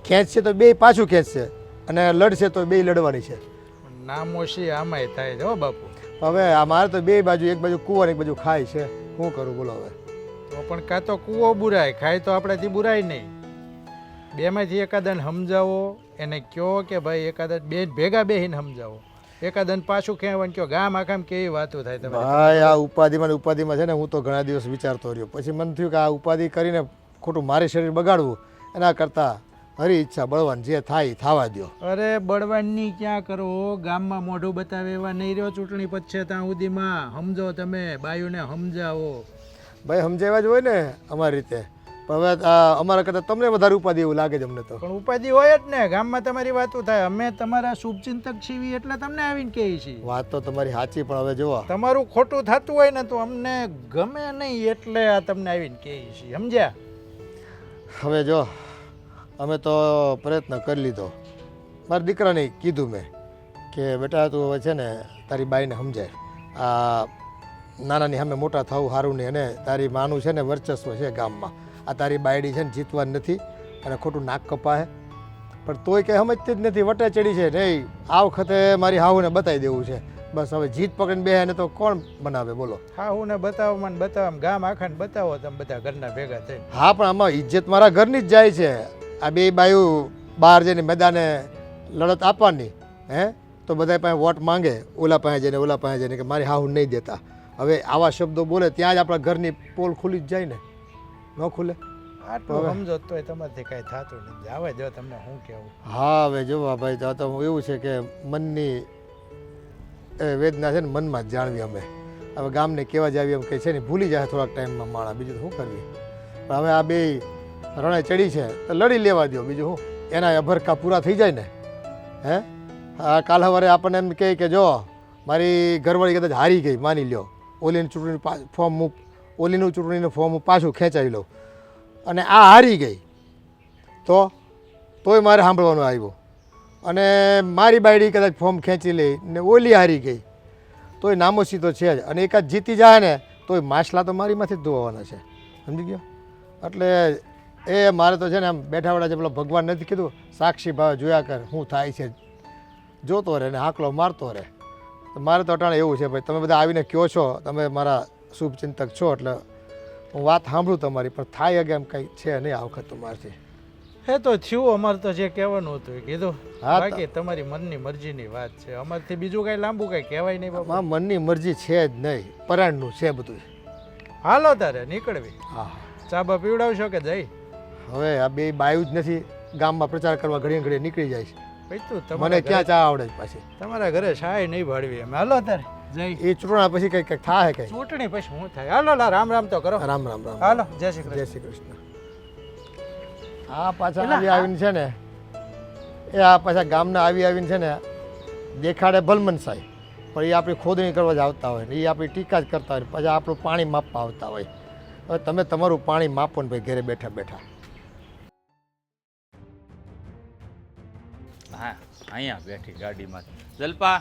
ખેંચશે તો બે પાછું ખેંચશે અને લડશે તો બે લડવાની છે. નામોશી આમાંય થાય છે હો બાપુ. હવે આ મારે તો બે બાજુ એક બાજુ કૂવો ને એક બાજુ ખાય છે. શું કરું બોલો હવે? તો પણ કાં તો કૂવો બુરાય ખાય તો આપણાથી બુરાય નહીં. બેમાંથી એકાદન સમજાવો એને કહો કે ભાઈ એકાદન બે ભેગા બેહીને સમજાવો. એકાદન પાછું કહેવાનું કહો ગામ આખામ કેવી વાતો થાય તમે. ભાઈ આ ઉપાધિમાં છે ને હું તો ઘણા દિવસ વિચારતો રહ્યો. પછી મને થયું કે આ ઉપાધિ કરીને ખોટું મારી શરીર બગાડવું એના કરતાં હરી ઈચ્છા બળવાન જે થાય એ થવા દો. અરે બળવાનની ક્યાં કરો ગામમાં મોઢું બતાવે એવા નહીં રહ્યો. ચૂંટણી પછે ત્યાં સુધીમાં સમજો તમે બાયુને સમજાવો. ભાઈ સમજાવ્યા જ હોય ને અમારી રીતે. પણ હવે અમારા કરતાં તમને વધારે ઉપાધિ એવું લાગે છે અમને તો. પણ ઉપાધિ હોય જ ને ગામમાં તમારી વાતો થાય. અમે તમારા શુભચિંતક છીએ એટલે તમને આવીને કહીએ છીએ. વાત તો તમારી સાચી પણ હવે જોવા તમારું ખોટું થતું હોય ને તો અમને ગમે નહીં એટલે આ તમને આવીને કહીએ છીએ સમજ્યા. હવે જો અમે તો પ્રયત્ન કરી લીધો. મારા દીકરાને કીધું મેં કે બેટા તું હવે છે ને તારી બાઈને સમજાય આ નાનાની સામે મોટા થવું સારું નહીં. અને તારી માનું છે ને વર્ચસ્વ છે ગામમાં. આ તારી બાયડી છે ને જીતવાની નથી અને ખોટું નાક કપાહે. પણ તોય કંઈ સમજતી જ નથી. વટે ચડી છે નહીં. આ વખતે મારી હાહુને બતાવી દેવું છે બસ. હવે જીત પકડીને બે ને તો કોણ બનાવે બોલો? હા હું ને બતાવો મને બતાવો ગામ આખાને બતાવો તમે બધા ઘરના ભેગા થઈને. હા પણ આમાં ઇજ્જત મારા ઘરની જ જાય છે. આ બે બાયું બહાર જઈને મેદાને લડત આપવાની હે તો બધા પાસે વોટ માંગે. ઓલા પાસે જઈને કે મારી હાહુ નહીં દેતા. હવે આવા શબ્દો બોલે ત્યાં જ આપણા ઘરની પોલ ખુલી જ જાય ને. ન ખુલે. આટલું સમજો તોય તમારથી કાંઈ થતું નથી. આવે જો તમને શું કહેવું. હા હવે જોવા ભાઈ તો એવું છે કે મનની વેદના છે ને મનમાં જ જાણવી અમે. હવે ગામને કેવા જાવી એમ કંઈ છે ને ભૂલી જાય થોડાક ટાઈમમાં માણા. બીજું શું કરવી? પણ હવે આ બે રણે ચડી છે તો લડી લેવા દો. બીજું શું એના અભરકા પૂરા થઈ જાય ને. હે હા કાલ સવારે આપણને એમ કહે કે જો મારી ઘરવાળી કદાચ હારી ગઈ માની લ્યો. ઓલીની ચૂંટણી ફોર્મ ઓલીનું ચૂંટણીનું ફોર્મ પાછું ખેંચાવી લઉં અને આ હારી ગઈ તોય મારે સાંભળવાનું આવ્યું. અને મારી બાયડી કદાચ ફોર્મ ખેંચી લે ને ઓલી હારી ગઈ તોય નામોશી તો છે જ. અને એકાદ જીતી જાય ને તોય માછલા તો મારીમાંથી જ ધોવાના છે. સમજી ગયો? એટલે એ મારે તો છે ને આમ બેઠાવાળા જે પેલો ભગવાન નથી કીધું સાક્ષી ભાવે જોયા કર શું થાય છે જોતો રહે ને હાકલો મારતો રહે. તો મારે તો અટાણે એવું છે ભાઈ તમે બધા આવીને કહો છો તમે મારા શુભચિંતક છો એટલે હું વાત સાંભળું તમારી. પણ થાય અગે એમ કંઈ છે નહીં આ વખત તો મારથી. એ તો થયું અમારે તો જે કહેવાનું હતું એ કીધું. હા બાકી તમારી મનની મરજીની વાત છે. અમારથી બીજું કાંઈ લાંબુ કાંઈ કહેવાય નહીં બાપા. મારા મનની મરજી છે જ નહીં. પરાણનું છે બધું. હાલો તારે નીકળવી. હા ચા બા પીવડાવશો કે જઈ? હવે આ બે બાયું જ નથી ગામમાં પ્રચાર કરવા ઘડીએ ઘડીએ નીકળી જાય છે. ભાઈ તું મને તમારે ક્યાં ચા આવડે છે પાછી? તમારા ઘરે શાય નહીં ભાડવી અમે. હાલો તારે જઈ. એ ચૂંટણા પછી કંઈક થાય કંઈ. ચૂંટણી પછી શું થાય? હાલો લા રામ રામ તો કરો. રામ રામ રામ. હાલો જય શ્રી કૃષ્ણ. જય શ્રી કૃષ્ણ. આ પાછા આવી આવીને છે ને એ આ પાછા ગામના આવીને છે ને દેખાડે ભલમનસાઈ પણ એ આપણી ખોદણી કરવા જ આવતા હોય ને એ આપણી ટીકા જ કરતા હોય પછી આપણું પાણી માપવા આવતા હોય. હવે તમે તમારું પાણી માપો ને ભાઈ ઘરે બેઠા બેઠા. હા અહીંયા બેઠી ગાડીમાં. જલપા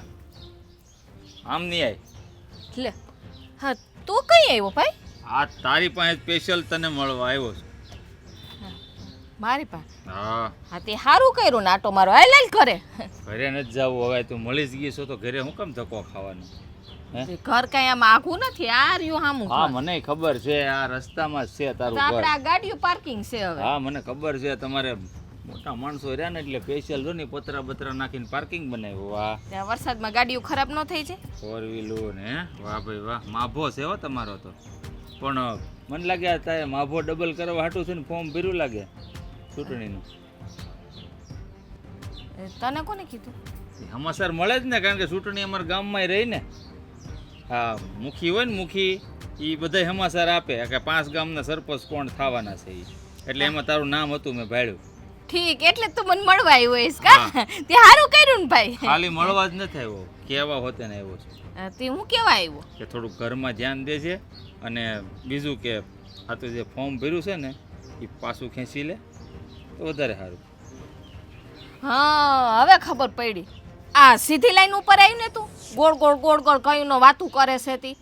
આમ નહીં આવી. લે હા તું કઈ આવ્યો ભાઈ? આ તારી પાસે સ્પેશિયલ તને મળવા આવ્યો છું. મારી પાસે? હા હા તે સારું કર્યું નાટો મારો. હાલ હાલ ઘરે. ઘરે નથી જવું હવે. તું મળી જ ગઈ છો તો ઘરે હું કેમ ધક્કો ખાવાનો? હે ઘર કઈ આમ આઘું નથી. આ રહ્યું હામું. હા મને ખબર છે આ રસ્તામાં જ છે તારું આપણે ઘર. આ ગાડીઓ પાર્કિંગ છે હવે. હા મને ખબર છે. તમારે મોટા માણસો રહ્યા ને એટલે સ્પેશિયલ જો ને પતરા બતરા નાખીને પાર્કિંગ બનાવ્યું. વાહ ત્યાં વરસાદમાં ગાડીઓ ખરાબ ન થઈ જાય. ફોર વ્હીલો ને વાહ ભાઈ વાહ. માભો છે હો તમારો તો. પણ મને લાગે આ તારે માભો ડબલ કરવા હાટું છે ને ફોર્મ ભર્યું લાગે ચૂંટણીનું. તને કોને કીધું? સમાચાર મળે જ ને કારણ કે ચૂંટણી અમારા ગામમાં રહી ને. હા મુખી હોય ને મુખી એ બધાય સમાચાર આપે કે 5 ગામના સરપંચ કોણ થવાના છે ઈ. એટલે એમાં તારું નામ હતું મેં ભાડ્યું. ઠીક, એટલે તું મને મળવા આવ્યો હોઈશ કા? તે સારું કર્યું ને ભાઈ. ખાલી મળવા જ નથી આવ્યો, કહેવા હોતે ને આવ્યો છું તે હું કેવા આવ્યો? કે થોડુંક ઘરમાં ધ્યાન દેજે, અને બીજું કે આ તો જે ફોર્મ ભર્યું છે ને એ પાછું ખેંચી લે તો વધારે સારું. હા, હવે ખબર પડી. આ સીધી લાઈન ઉપર આવી ને તું ગોળ ગોળ ગોળ ગોળ કયું નો વાતું કરે છે તી.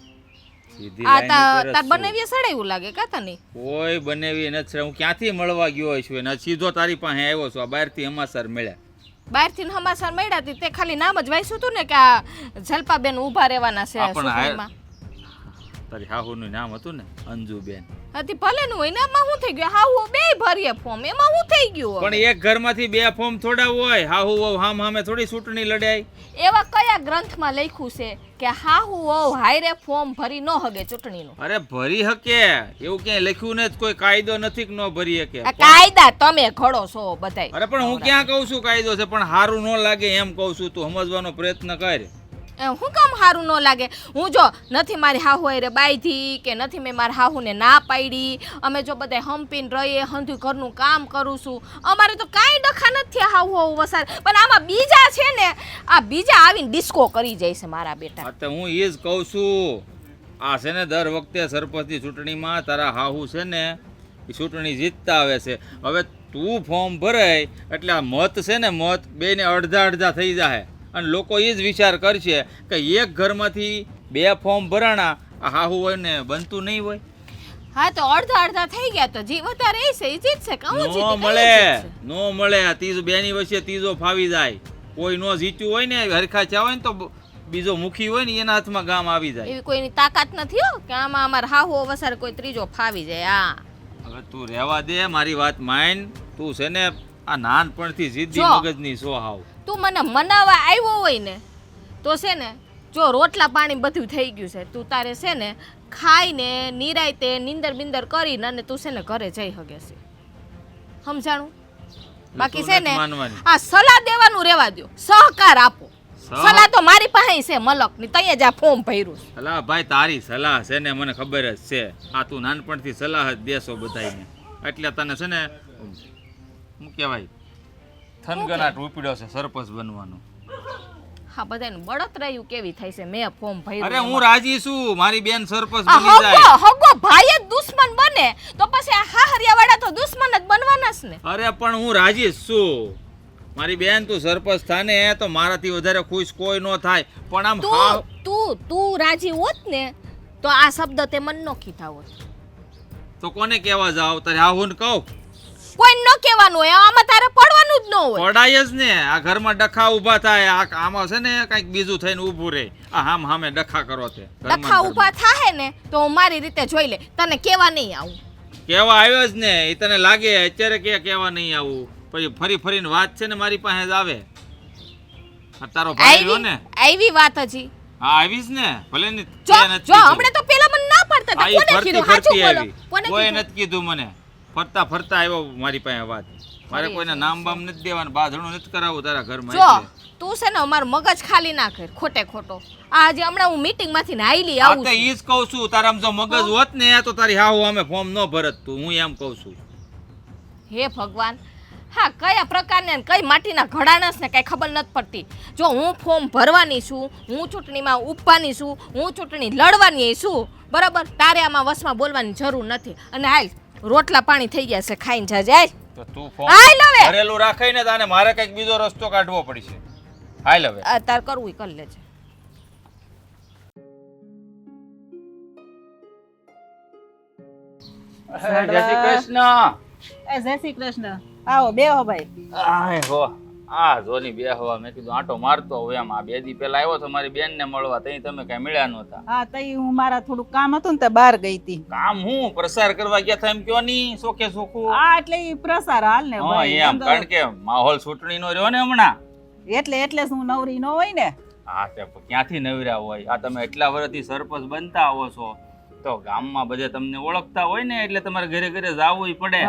સીધી આ લાઈન ઉપર જ તાર છું. બનાવીએ સડે એવું લાગે કા તને? કોઈ બનેવી નથી. હું ક્યાંથી મળવા ગયો છું એને સીધો તારી પાસે આવ્યો છું. આ બહારથી સમાચાર મળ્યા. બહારથી સમાચાર મળ્યા તી તે ખાલી નામ જ વાંચ્યું હતું ને કે આ જલપાબેન ઊભા રહેવાના છે આ પણ ચૂંટણીમાં. તારી હાહુનું નામ હતું ને અંજુબેન. હતી ભલે નું હોય ને એમાં શું થઈ ગયું? હાહુ બે ભરીએ ફોર્મ, એમાં શું થઈ ગયું? પણ એક ઘરમાંથી 2 ફોર્મ થોડા હોય. હાહુ વહુ હામ હામે થોડી ચૂંટણી લડાય. એવા કયા ગ્રંથમાં લખ્યું છે કે હાહુ વહુ હાયરે ફોર્મ ભરી ન હગે ચૂંટણીનું? અરે ભરી હકે એવું ક્યાંય લખ્યું નથી. કોઈ કાયદો નથી કે ન ભરી હકે. આ કાયદા તમે ઘડો છો બધાય. અરે પણ હું ક્યાં કહું છું કાયદો છે, પણ સારું ન લાગે એમ કહું છું. તું સમજવાનો પ્રયત્ન કર. હું કામ સારું ન લાગે? હું જો નથી મારી હાહુ હારે બાયથી કે નથી મેં મારા હાહુને ના પાડી, અમે જો બધા હંપીને રહીએ, હંધું ઘરનું કામ કરું છું, અમારે તો કાંઈ ડખા નથી હાહુ હાહુ વસાર. પણ આમાં બીજા છે ને, આ બીજા આવીને ડિસ્કો કરી જાય છે મારા બેટા. હા તો હું એ જ કહું છું. આ છે ને દર વખતે સરપંચની ચૂંટણીમાં તારા હાહુ છે ને એ ચૂંટણી જીતતા આવે છે. હવે તું ફોર્મ ભરાય એટલે આ મત છે ને મત બેને અડધા અડધા થઈ જાય, અને લોકો એ જ વિચાર કરશે કે એક ઘરમાંથી 2 ફોર્મ ભરાણા, આ હાહુ હોય ને બનતું નહીં હોય. હા તો અડધા અડધા થઈ ગયા તો જે વધારે છે એ જીતશે. કાં હું નો જીતી? મળે, નો મળે. આ ત્રીજો બેની વચ્ચે ત્રીજો ફાવી જાય. કોઈ નો જીત્યું હોય ને હરખા ચા હોય ને તો બીજો મુખી હોય ને એના હાથમાં ગામ આવી જાય. એવી કોઈની તાકાત નથી હો કે આમાં અમારા હાહુ વસાર કોઈ ત્રીજો ફાવી જાય. હા હવે તું રહેવા દે, મારી વાત માન. તું છે ને આ નાનપણથી જીદ્દી જો. મગજની સો હાવ. તું મને મનાવા આવ્યો હોય ને તો છે ને જો રોટલા પાણી બધું થઈ ગયું છે, તું તારે છે ને ખાઈને નિરાયતે નીંદર બિંદર કરીને અને તું છે ને ઘરે જઈ હગે છે. સમજાણું? બાકી છે ને માનવાની આ સલાહ દેવાનું રહેવા દ્યો, સહકાર આપો. સલાહ તો મારી પાસે છે મલકની, તઈએ જ આ ફોર્મ ભર્યું છે. સલાહ ભાઈ તારી સલાહ છે ને મને ખબર જ છે. આ તું નાનપણથી સલાહ જ દેશો બધાયને, એટલે તને છે ને શું કહેવાય થનગનાટ ઉપડ્યો છે સરપંચ બનવાનો. હા બધાને બળતરાયું કેવી થાય છે મેં ફોર્મ ભર્યું. અરે હું રાજી છું, મારી બેન સરપંચ આ બની જાય. હગો ભાઈ જ દુશ્મન બને તો પછી આ હાહરિયાવાળા તો દુશ્મન જ બનવાના છે ને. અરે પણ હું રાજી જ છું. મારી બેન તું સરપંચ થાને તો મારાથી વધારે ખુશ કોઈ ન થાય. પણ આમ હાવ તું રાજી હોત ને તો આ શબ્દ તે મન નો કીધા હોત. તો કોને કહેવા જાવ? તારે હાહુને કહું? કોઈ ન કહેવાનું હોય, આમાં તારે પડવાનું જ ન હોય. પડાય જ ને. આ ઘરમાં ડખા ઊભા થાય, આમાં છે ને કઈક બીજું થઈને ઊભું રહે. આ હામ હામે ડખા કરો તે ડખા ઊભા થાય ને તો હું મારી રીતે જોઈ લે, તને કેવા નહીં આવું. કેવા આવ્યો જ ને. એ તને લાગે અત્યારે કે કેવા નહીં આવું, પછી ફરી ફરીને વાત છે ને મારી પાસે જ આવે. આ તારો ભાઈ રહ્યો ને, આવી વાત હજી હા આવીશ ને. ભલે ને જો હમણાં તો પેલા મને ના પડતા હતા. કોને કીધું? સાચું બોલો. કોને કોઈ કીધું? નથી કીધું મને. ફરતા ફરતા આવ્યો મારી પાસે વાત. મારે કોઈને નામ બામ નથી દેવાનું, બાધણું નથી કરાવવું તારા ઘરમાં. જો એટલે. તું છે ને અમારું મગજ ખાલી ના કર ખોટે ખોટો. આ હજી હમણાં હું મીટિંગ માંથી આઈલી હા આવું તો છું. ઈ જ કહું છું. તારામાં જો મગજ હોત ને તો તારી હાહુ અમે ફોર્મ ન ભરત તું. હું એમ કહું છું. હે ભગવાન, હા કયા પ્રકારના ને કઈ માટીના ઘડાના ને કઈ ખબર નથી પડતી. જો હું ફોર્મ ભરવાની છું, હું ચૂંટણીમાં ઊભવાની છું, હું ચૂંટણી લડવાની છું, બરાબર? તારે આમાં વસમાં બોલવાની જરૂર નથી. અને હાલ રોટલા પાણી થઈ ગયા છે, ખાઈને જાજે. તો તું ફોર્મ હાલ હવે. ભરેલું રાખાય ને તાને મારે કઈક બીજો રસ્તો કાઢવો પડશે. હાલ હવે. તાર કરવું ઈ કરી લેજે. જય શ્રી કૃષ્ણ. એ જય શ્રી કૃષ્ણ. આવો બેહો ભાઈ. આય હો આ જોની બેહવા મેં કીધું આંટો મારતો હોય એમ. આ 2 દી પહેલા આવ્યો તો મારી બેન ને મળવા, તઈ તમે કઈ મળ્યા નહોતા. હા તઈ હું મારા થોડું કામ હતું ને તે બહાર ગઈ હતી. કામ હું પ્રસાર કરવા ગયા હતા એમ કયો ની સોખે સોખું. હા એટલે ઈ પ્રસાર હાલ ને હા ભાઈ. એમ કારણ કે માહોલ ચૂંટણી નો રહ્યો ને હમણાં. એટલે હું નવરી ન હોય ને. હા તે ક્યાંથી નવરા હોય? આ તમે એટલા વર્ષથી સરપંચ બનતા આવો છો તો ગામમાં બધે તમને ઓળખતા હોય ને, એટલે તમારે ઘરે ઘરે જાવું પડે.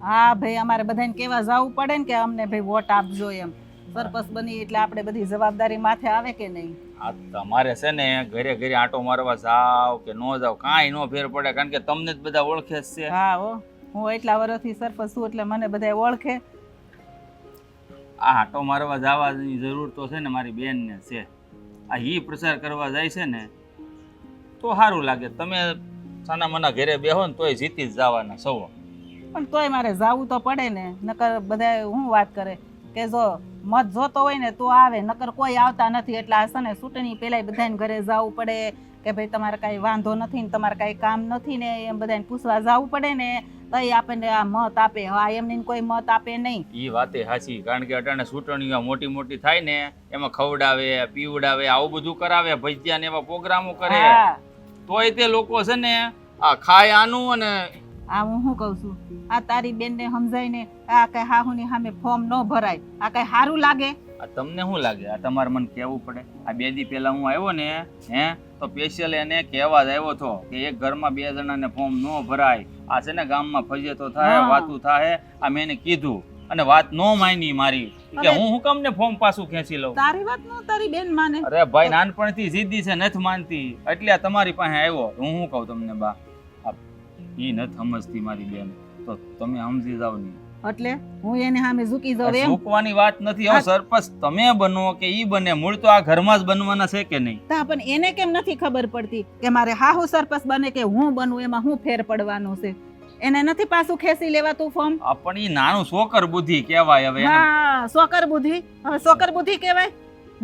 હા ભાઈ અમારે બધાને કેવા જવું પડે ને કે અમને ભાઈ વોટ આપજો એમ. સરપંચ બની એટલે આપણે બધી જવાબદારી માથે આવે કે નહીં? આ તમારે છે ને ઘરે ઘરે આંટો મારવા જાવ કે ન જાવ કાંઈ ન ફેર પડે, કારણ કે તમને જ બધા ઓળખે જ છે. હા હો, હું એટલા વર્ષથી સરપંચ છું એટલે મને બધા ઓળખે. આ આંટો મારવા જવાની જરૂર તો છે ને મારી બેનને છે. આ ઈ પ્રચાર કરવા જાય છે ને તો સારું લાગે. તમે સાના મના ઘરે બેહો ને તોય જીતી જ જવાના સૌ. પણ તોય મારે જાવું તો પડે ને, નકર બધા હું વાત કરે કે જો મત જોતો હોય ને તો આવે, નકર કોઈ આવતા નથી. એટલે આ છે ને ચૂંટણી પહેલાં બધાને ઘરે જવું પડે કે ભાઈ તમારે કાંઈ વાંધો નથી ને તમારે કાંઈ કામ નથી ને એમ બધાને પૂછવા જવું પડે ને તો આપણને આ મત આપે. હા, એમને કોઈ મત આપે નહીં. એ વાતે સાચી, કારણ કે અટાણે ચૂંટણીઓ મોટી મોટી થાય ને એમાં ખવડાવે પીવડાવે આવું બધું કરાવે, ભજીયા ને એવા પ્રોગ્રામો કરે, હા, તોય તે લોકો છે ને આ ખાય આનું. અને આ હું શું કહું છું, આ તારી બેનને સમજાઈને આ કઈ હાહુની સામે ફોર્મ ન ભરાય, આ કઈ સારું લાગે? આ તમને શું લાગે? આ તમારે મને કહેવું પડે? આ 2 દી પહેલા હું આવ્યો ને તો સ્પેશિયલ એને કહેવા જ આવ્યો હતો કે એક ઘરમાં 2 જણાને ફોર્મ ન ભરાય. આ છે ને ગામમાં ફજેતો થાય, હા. વાતું થાય. આ મેં એને કીધું અને વાત ન માની મારી કે અરે. હું કામ ને ફોર્મ પાછું ખેંચી લઉં. તારી વાત નો તારી બેન માને? અરે ભાઈ, નાનપણથી જીદ્દી છે, નથી માનતી એટલે આ તમારી પાસે આવ્યો. હું શું કહું તમને બા, ઈ નથી સમજતી મારી બેન, તો તમે સમજી જાવ નહીં. એટલે હું એને સામે ઝૂકી જાઉં એમ? ઝૂકવાની વાત નથી. હવે સરપંચ તમે બનો કે ઈ બને, મૂળ તો આ ઘરમાં જ બનવાના છે કે નહીં? તા પણ એને કેમ નથી ખબર પડતી કે મારે હાહુ સરપંચ બને કે હું બનું એમાં હું ફેર પડવાનો છે? એને નથી પાછું ખેંચી લેવાતું ફોર્મ? પણ ઈ નાનું સોકર બુદ્ધિ કહેવાય. હવે એને હા, સોકર બુદ્ધિ. હવે સોકર બુદ્ધિ કહેવાય?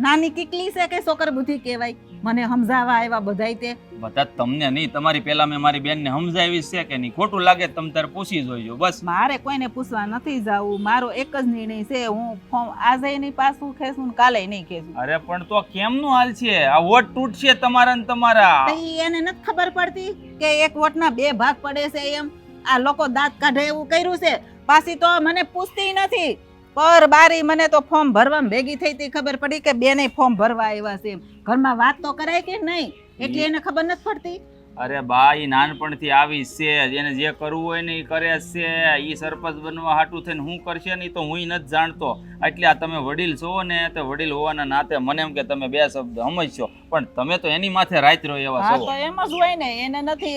નાની કીકલી છે કે સોકર બુદ્ધિ કહેવાય? મને સમજાવવા આવ્યા બધાય તે. બધા તમને નહીં, તમારી પેલા મેં મારી બેનને સમજાવી છે કે નહીં? ખોટું લાગે તમે તારે પૂછી જોઈજો બસ. મારે કોઈને પૂછવા નથી જાવું, મારો એક જ નિર્ણય છે, હું ફોર્મ આજે નહીં પાછું ખેંચું ને કાલે નહીં ખેંચું. અરે પણ તો કેમનું હાલ છે? આ વોટ તૂટશે તમારા ને તમારા. તો ઈ એને નથી ખબર પડતી કે એક વોટના 2 ભાગ પડે છે એમ? આ લોકો દાંત કાઢે એવું કર્યું છે. પાછી તો મને પૂછતી નથી, પર બારી મને તો ફોર્મ ભરવામાં ભેગી થઈ તી ખબર પડી કે બેને ફોર્મ ભરવા આવ્યા છે. ઘરમાં વાત તો કરાય કે નહીં? એટલે એને ખબર નથી પડતી. અરે બા, ઈ નાનપણથી આવી છે, એને જે કરવું હોય ને એ કરે જ છે. ઈ સરપંચ બનવા હાટું થઈને હું કરશે ને તો હું નથી જાણતો. એટલે આ તમે વડીલ છો ને, તો વડીલ હોવાના નાતે મને એમ કે તમે 2 શબ્દ સમજશો, પણ તમે તો એની માથે રાત રહ્યો એવા હા, છો. તો એમ જ હોય ને. એને નથી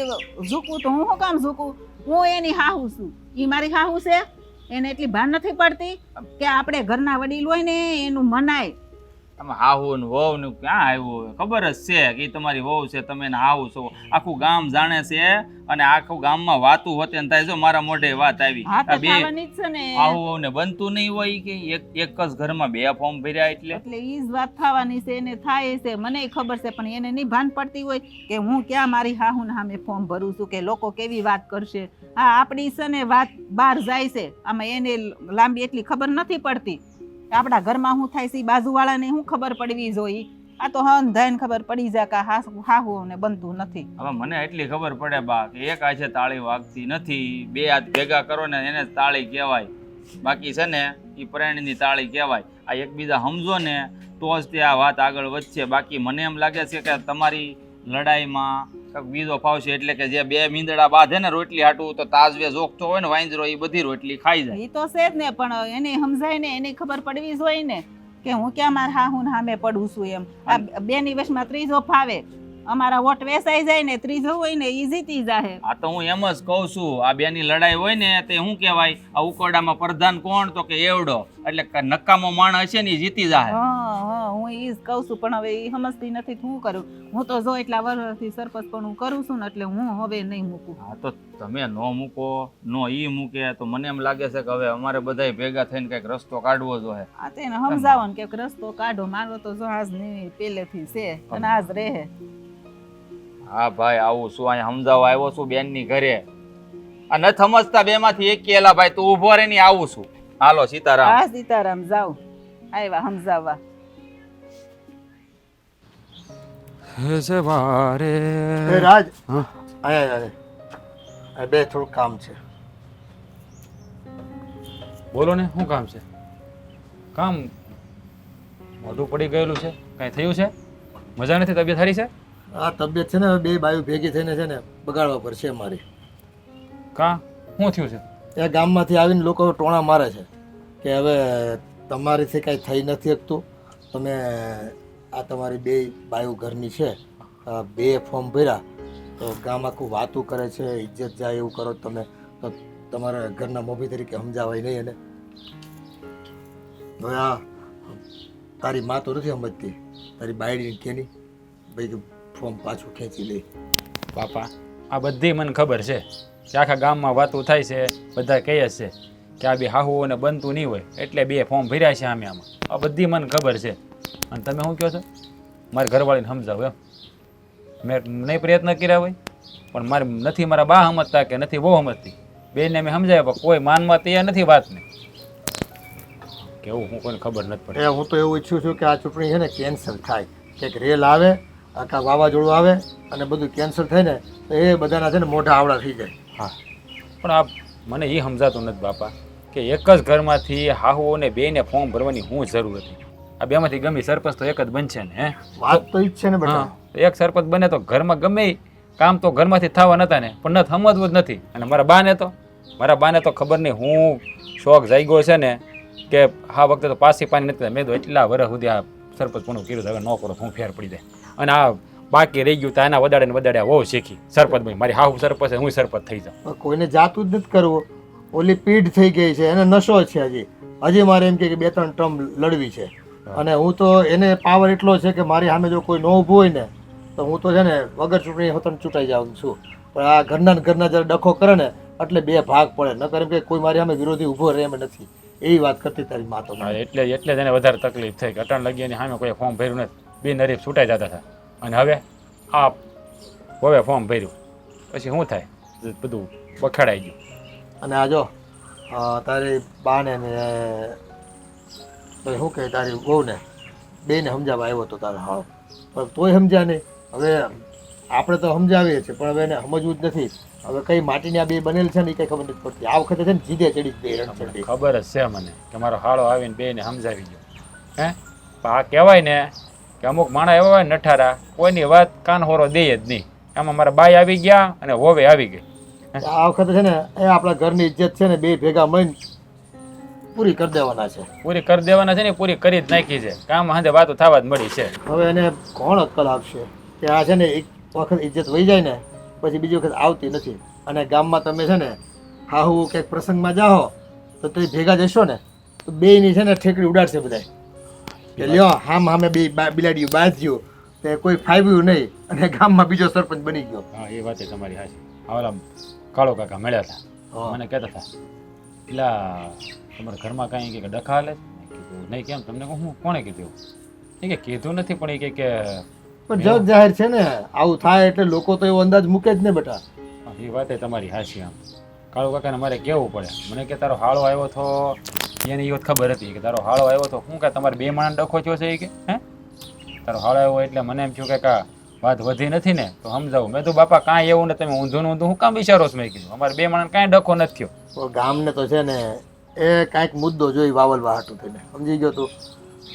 ઝૂકવું તો હું શું કામ ઝૂકું? હું એની હાહુ છું, ઈ મારી હાહુ છે. એને એટલી ભાન નથી પડતી કે આપણે ઘરના વડીલ હોય ને એનું મનાય. તમે હાહુ ને વહુ ને ક્યાં આવ્યું? ખબર જ છે કે ઈ તમારી વહુ છે, તમે એને હાહુ છો. આખું ગામ જાણે છે અને આખું ગામમાં વાતું હોતે ને થાય. જો મારા મોઢે વાત આવી. હા, તો આ બે થવાની જ છે ને. હાહુ વહુ ને બનતું નહીં હોય કે એક જ ઘરમાં 2 ફોર્મ ભર્યા એટલે એટલે ઈ જ વાત થવાની છે, એને થાય છે, મને ખબર છે. પણ એને નહીં ભાન પડતી હોય કે હું ક્યાં મારી હાહુ ને સામે ફોર્મ ભરું છું, કે લોકો કેવી વાત કરશે. હા, આપણી છે ને વાત બહાર જાય છે, આમાં એને લાંબી એટલી ખબર નથી પડતી. આપણા ઘરમાં શું થાય છે એ બાજુવાળાને શું ખબર પડવી જોઈએ? આ તો હન ધન ખબર પડી જાય કે હાહુ ને બનતું નથી. હવે મને એટલી ખબર પડે બા કે એક હાથે તાળી વાગતી નથી, 2 હાથ ભેગા કરો ને એને જ તાળી કહેવાય. બાકી છે ને એ પ્રાણીની તાળી કહેવાય. આ એકબીજા સમજો ને તો જ તે આ વાત આગળ વધશે. બાકી મને એમ લાગે છે કે તમારી લડાઈમાં કંઈક બીજો ફાવશે. એટલે કે જે 2 મીંદડા બાંધે ને રોટલી હાટું, તો તાજવે જોખતો હોય ને વાંદરો, એ બધી રોટલી ખાઈ જાય. એ તો છે જ ને, પણ એને સમજાય ને, એને ખબર પડવી જોઈએ ને કે હું ક્યાં મારા હાહુ સામે પડું છું એમ. આ 2 દિવસમાં ત્રીજો ફાવે. અમારા વોટ વેચાઈ જાય ને, ત્રીજો હોય ને એ જીતી જાય. આ તો હું એમ જ કહું છું, આ 2ની લડાઈ હોય ને તે શું કહેવાય? આ ઉકોડામાં પ્રધાન કોણ? તો કે એવડો. એટલે નકામો માણસ હશે ને એ જીતી જાય. હા, હું એ જ કહું છું, પણ હવે એ સમજતી નથી. શું કરું? હું તો જો એટલા વર્ષથી સરપંચ પણ હું કરું છું ને, એટલે હું હવે નહીં મૂકું. હા, તો તમે ન મૂકો, નો ઈ મૂકે, તો મને એમ લાગે છે કે હવે અમારે બધાય ભેગા થઈને કંઈક રસ્તો કાઢવો જોઈએ. આ તેને સમજાવો ને કે રસ્તો કાઢો. મારો તો જો આજ નહીં પહેલેથી છે અને આજ રહે. હા ભાઈ, આવું શું અહીંયા સમજાવવા આવ્યો છું બેનની ઘરે? આ ન સમજતા 2માંથી એક કેલા ભાઈ તું ઊભો રહે ને, આવું છું. હાલો સીતારામ. હા, સીતારામ. જાઉં આવ્યા સમજાવવા. એ રાજ, આયા આ 2 થોડું કામ છે. બોલો ને, શું કામ છે? કામ મોઢું પડી ગયેલું છે, કાંઈ થયું છે? મજા નથી? તબિયત સારી છે? આ તબિયત છે ને 2 બાયું ભેગી થઈને છે ને બગાડવા પડશે મારી. કા શું થયું છે? એ ગામમાંથી આવીને લોકો ટોણા મારે છે કે હવે તમારીથી કાંઈ થઈ નથી શકતું. તમે આ તમારી બે બાયું ઘરની છે, બે ફોર્મ ભર્યા તો ગામ આખું વાતું કરે છે, ઇજ્જત જાય એવું કરો તમે તો તમારા ઘરના મોભી તરીકે સમજાવાય નહીં. એને હવે આ તારી માં તો નથી સમજતી, તારી બાયડી કેની ભાઈ કે ફોર્મ પાછું ખેંચી લે. બાપા આ બધી મને ખબર છે કે આખા ગામમાં વાતું થાય છે, બધા કહે છે કે આ બે હાહુઓને બનતું નહીં હોય એટલે બે ફોર્મ ભર્યા છે આમે આમાં. આ બધી મને ખબર છે. અને તમે શું કહો છો મારી ઘરવાળીને સમજાવો એમ? મેં નહીં પ્રયત્ન કર્યા હોય પણ મારે નથી મારા બા સમજતા કે નથી બહુ સમજતી, બેને મેં સમજાવ્યા પણ કોઈ માનમાં તૈયાર નથી વાતને. કેવું હું કોઈને ખબર નથી પડે. હું તો એવું ઈચ્છું છું કે આ ચૂંટણી છે ને કેન્સલ થાય, કંઈક રેલ આવે, આખા વાવાઝોડું આવે અને બધું કેન્સલ થાય ને તો એ બધાના છે ને મોઢા આવડા થઈ જાય. હા પણ આ મને એ સમજાતું નથી બાપા કે એક જ ઘરમાંથી હાહુઓને બેને ફોર્મ ભરવાની શું જરૂર હતી? આ બેમાંથી ગમે સરપંચ તો એક જ બનશે ને. હે વાત તો ઈ જ છે ને બેટા. એક સરપંચ બને તો ઘરમાં ગમે ઈ કામ તો ઘરમાંથી થવા નતા ને, પણ ન સમજવું જ નથી. અને મારા બાને તો ખબર નહીં હું શોખ જાગ્યો છે ને કે હા વખતે તો પાછી પાણી નથી. મેં તો એટલા વર્ષ સુધી આ સરપંચ પણ કર્યું હવે ન કરો હું ફેર પડી જાય. અને આ બાકી રહી ગયું તો એના વદાડ્યા બહુ શીખી સરપંચ ભાઈ મારી હાહુ સરપંચ હું સરપંચ થઈ જાઉં. કોઈને જાતું જ નથી કરવું. ઓલી પીઢ થઈ ગઈ છે, એને નશો છે. હજી મારે એમ કે 2-3 ટર્મ લડવી છે અને હું તો એને પાવર એટલો છે કે મારી સામે જો કોઈ ન ઊભું હોય ને તો હું તો છે ને વગર ચૂંટણી હોતને ચૂંટાઈ જાઉં છું. પણ આ ઘરના જયારે ડખો કરે ને એટલે બે ભાગ પડે, ન કરે કે કોઈ મારી સામે વિરોધી ઊભો રહે એમ નથી. એવી વાત કરતી તારી મા તો. એટલે જ એને વધારે તકલીફ થઈ કે અટાણ લગી એની સામે કોઈ ફોર્મ ભર્યું નથી, બિનહરીફ છૂટાઈ જતા હતા. અને હવે ફોર્મ ભર્યું પછી શું થાય? બધું બખાડાઈ ગયું. અને આ જો તારી બાને ને શું કહે તારી બહુને બેને સમજાવવા આવ્યો હતો તારો હાવ, પણ તોય સમજ્યા નહીં. હવે આપણે તો સમજાવીએ છીએ પણ હવે એને સમજવું જ નથી. હવે કઈ માટીની આ બે બનેલ છે ને એ કઈ ખબર નથી પડતી. આ વખતે છે ને જીદે ચડી બે રણછોડી. ખબર જ છે મને કે મારો હાળો આવીને બેને સમજાવી ગયો. હે પણ આ કહેવાય ને કે અમુક માણા એવા હોય નઠારા કોઈની વાત કાનહોરો દે જ નહીં. એમાં મારા બાઈ આવી ગયા અને હોવે આવી ગઈ. આ વખતે છે ને એ આપણા ઘરની ઇજ્જત છે ને બે ભેગા મળીને પૂરી કરી દેવાના છે. પૂરી કરી દેવાના છે ને પૂરી કરી જ નાખી છે. કામ હાથે વાતો થવા જ મળી છે. હવે એને કોણ અક્કલ આપશે કે આ છે ને એક વખત ઇજ્જત વહી જાય ને પછી બીજી વખત આવતી નથી. અને ગામમાં તમે છે ને હાહુ કંઈક પ્રસંગમાં જાઓ તો તમે ભેગા જશો ને તો બેયની છે ને ઠેકડી ઉડાડશે બધા કે લ્યો હામે બે બિલાડીઓ બાંધ્યું તે કોઈ ફાવ્યું નહીં અને ગામમાં બીજો સરપંચ બની ગયો. હા એ વાત તમારી હાચી. ઓલા કાળો કાકા મળ્યા હતા, મને કહેતા હતા પેલા તમારા ઘરમાં કાંઈ કે ડખા હાલે? કીધું નહીં. કેમ તમને હું કોણે કીધું? એ કે કીધું નથી પણ એ કે પણ જગ જાહેર છે ને આવું થાય એટલે લોકો તો એવો અંદાજ મૂકે જ ને બેટા. એ વાત તમારી હાચી. આમ કાળુ કાકાને મારે કહેવું પડે. મને કે તારો હાળો આવ્યો તો એને એ વાત ખબર હતી કે તારો હાળો આવ્યો તો શું કે તમારે બે માણસ ડખો થયો છે એ કે હે તારો હાળો આવ્યો એટલે મને એમ થયું કે કા વાત વધી નથી ને તો સમજાવું. મેં તો બાપા કાંઈ એવું ને તમે ઊંધું હું કામ વિચારો છો? મેં કીધું અમારે બે માણસ કાંઈ ડખો નથી થયો. તો ગામને તો છે ને એ કાંઈક મુદ્દો જોઈ વાવલવા હાટું થઈને સમજી ગયો તું.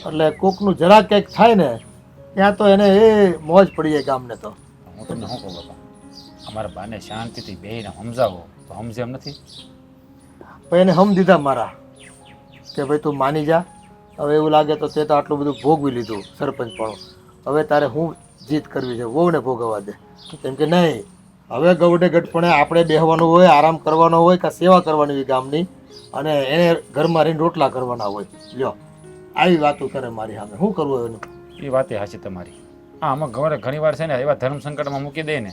એટલે કોકનું જરાક કંઈક થાય ને ત્યાં તો એને એ મોજ પડી જાય ગામને. તો હું તમને શું કહું બાપા, અમારા બાને શાંતિથી બેને સમજાવો તો સમજે એમ નથી. પણ એને હમ દીધા મારા કે ભાઈ તું માની જા. હવે એવું લાગે તો તે તો આટલું બધું ભોગવી લીધું સરપંચ પણ હવે તારે હું જીત કરવી છે વહુને ભોગવવા દે. કેમ કે નહીં હવે ગવડે ગઢપણે આપણે બેહવાનું હોય, આરામ કરવાનો હોય કે સેવા કરવાની હોય ગામની અને એને ઘરમાં રહીને રોટલા કરવાના હોય. લ્યો આવી વાતો કરે મારી સામે. શું કરવું એનું? એ વાતે હાચી તમારી. હા આમાં ઘણી વાર છે ને એવા ધર્મ સંકટમાં મૂકી દે ને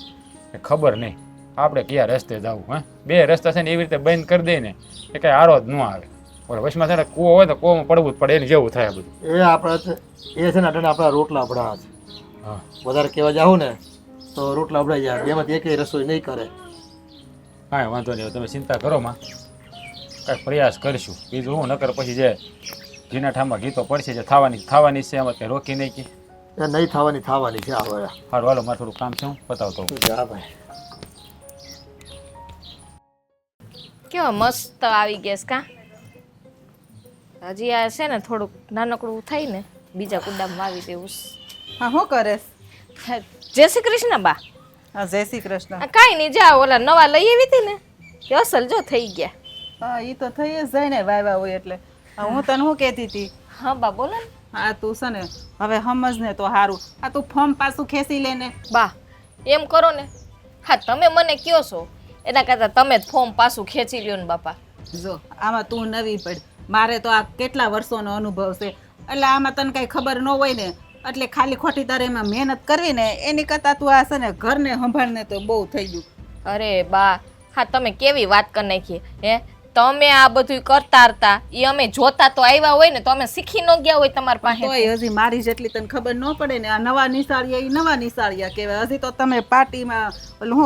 કે ખબર નહીં આપણે કયા રસ્તે જવું. હે બે રસ્તા છે ને એવી રીતે બંધ કરી દે ને એ કંઈ આરો જ ન આવે. ઓલા વચમાં છે ને કૂવો હોય તો કૂવામાં પડવું જ પડે એની જેવું થાય બધું. એ આપણા એ છે ને અટને આપણા રોટલા અભડાણા છે. હા વધારે કહેવા જાઉં ને તો રોટલા અભડાઈ જાય. બેમાંથી એકેય રસોઈ નહીં કરે. કાંઈ વાંધો નહીં. તમે ચિંતા કરો માં, કાંઈક પ્રયાસ કરીશું. બીજું હું નકર પછી જે ઘીના ઠામમાં ઘી તો પડશે જે થવાની છે એમાં કંઈ રોકી નહીં કે એ નહીં થવાની છે. હવે સારું હાલો મારે થોડું કામ છે હું બતાવતો હોઉં. જા ભાઈ. કેવો મસ્ત આવી ગેસ કા. હજી આ છે ને થોડુંક નાનકડું થાય ને બીજા કુંડામાં વાવી દેવું. હા શું કરેશ? જય શ્રી કૃષ્ણ બા. હા જય શ્રી કૃષ્ણ. કાંઈ નહીં જા ઓલા નવા લઈ આવી હતી ને તે અસલ જો થઈ ગયા. હા એ તો થઈ જ જાય ને વાવ્યા હોય એટલે. હું તને શું કહેતી હતી હા બા બોલો ને. આ તું છે ને હવે સમજ ને તો સારું. આ તું ફોર્મ પાછું ખેંચી લે ને. બા એમ કરો ને. હા તમે મને કયો છો એના કરતાં તમે જ ફોર્મ પાછું ખેંચી લ્યો ને બાપા. જો આમાં તું નવી પડ. મારે તો આ કેટલા વર્ષોનો અનુભવ છે એટલે આમાં તને કઈ ખબર ન હોય ને એટલે ખાલી ખોટી તારે એમાં મહેનત કરવી ને એની કરતાં તું આ છે ને ઘરને સંભાળને તો બહુ થઈ ગયું. અરે બા હા તમે કેવી વાત કરી નાખી હે. તમે આ બધું કરતા હતા એ અમે જોતા તો આવ્યા હોય ને તો અમે શીખી ન ગયા હોય તમારી પાસે. તોય હજી મારી જેટલી તને ખબર ન પડે ને આ નવા નિશાળિયા એ નવા નિશાળિયા કહેવાય. હજી તો તમે પાર્ટીમાં ઓલું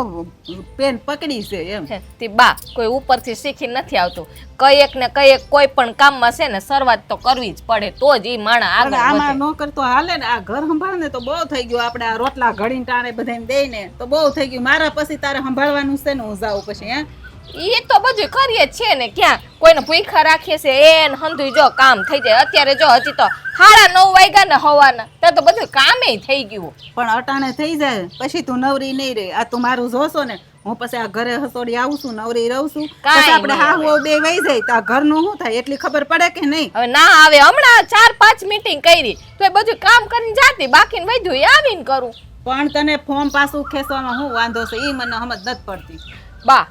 હું પેન પકડી છે એમ. તે બા કોઈ ઉપરથી શીખી નથી આવતું. કયેક ને કયેક કોઈ પણ કામમાં છે ને શરૂઆત તો કરવી જ પડે તો જ એ માણસ અને આગળ આમાં વધે. ન કરતો હાલે ને આ ઘર સંભાળ ને તો બહુ થઈ ગયું. આપણે આ રોટલા ઘડીને ટાણે બધાને દઈ ને તો બહુ થઈ ગયું. મારા પછી તારે સંભાળવાનું છે ને હું જાઉં પછી હે. એ તો બધું કરીએ જ છે ને ક્યાં કોઈને ભૂખા રાખીએ છે એને હંધુય જો કામ થઈ જાય. અત્યારે જો હજી તો 9:30 વાગ્યા ને હવાના ત્યાં તો બધું કામે થઈ ગયું. પણ અટાણે થઈ જાય પછી તું નવરી નહીં રહે. આ તું મારું જોશો ને હું પછી આ ઘરે હસોડી આવું છું નવરી રહું છું પછી આપણે હા હું બે વહી જાય તો આ ઘરનું શું થાય એટલી ખબર પડે કે નહીં. હવે ના આવે હમણાં 4-5 મીટિંગ કરી તો એ બધું કામ કરીને જાતી બાકી વધ્યું એ આવીને કરું. પણ તને ફોર્મ પાછું ખેંચવામાં શું વાંધો છે એ મને સમજ નથી પડતી. બા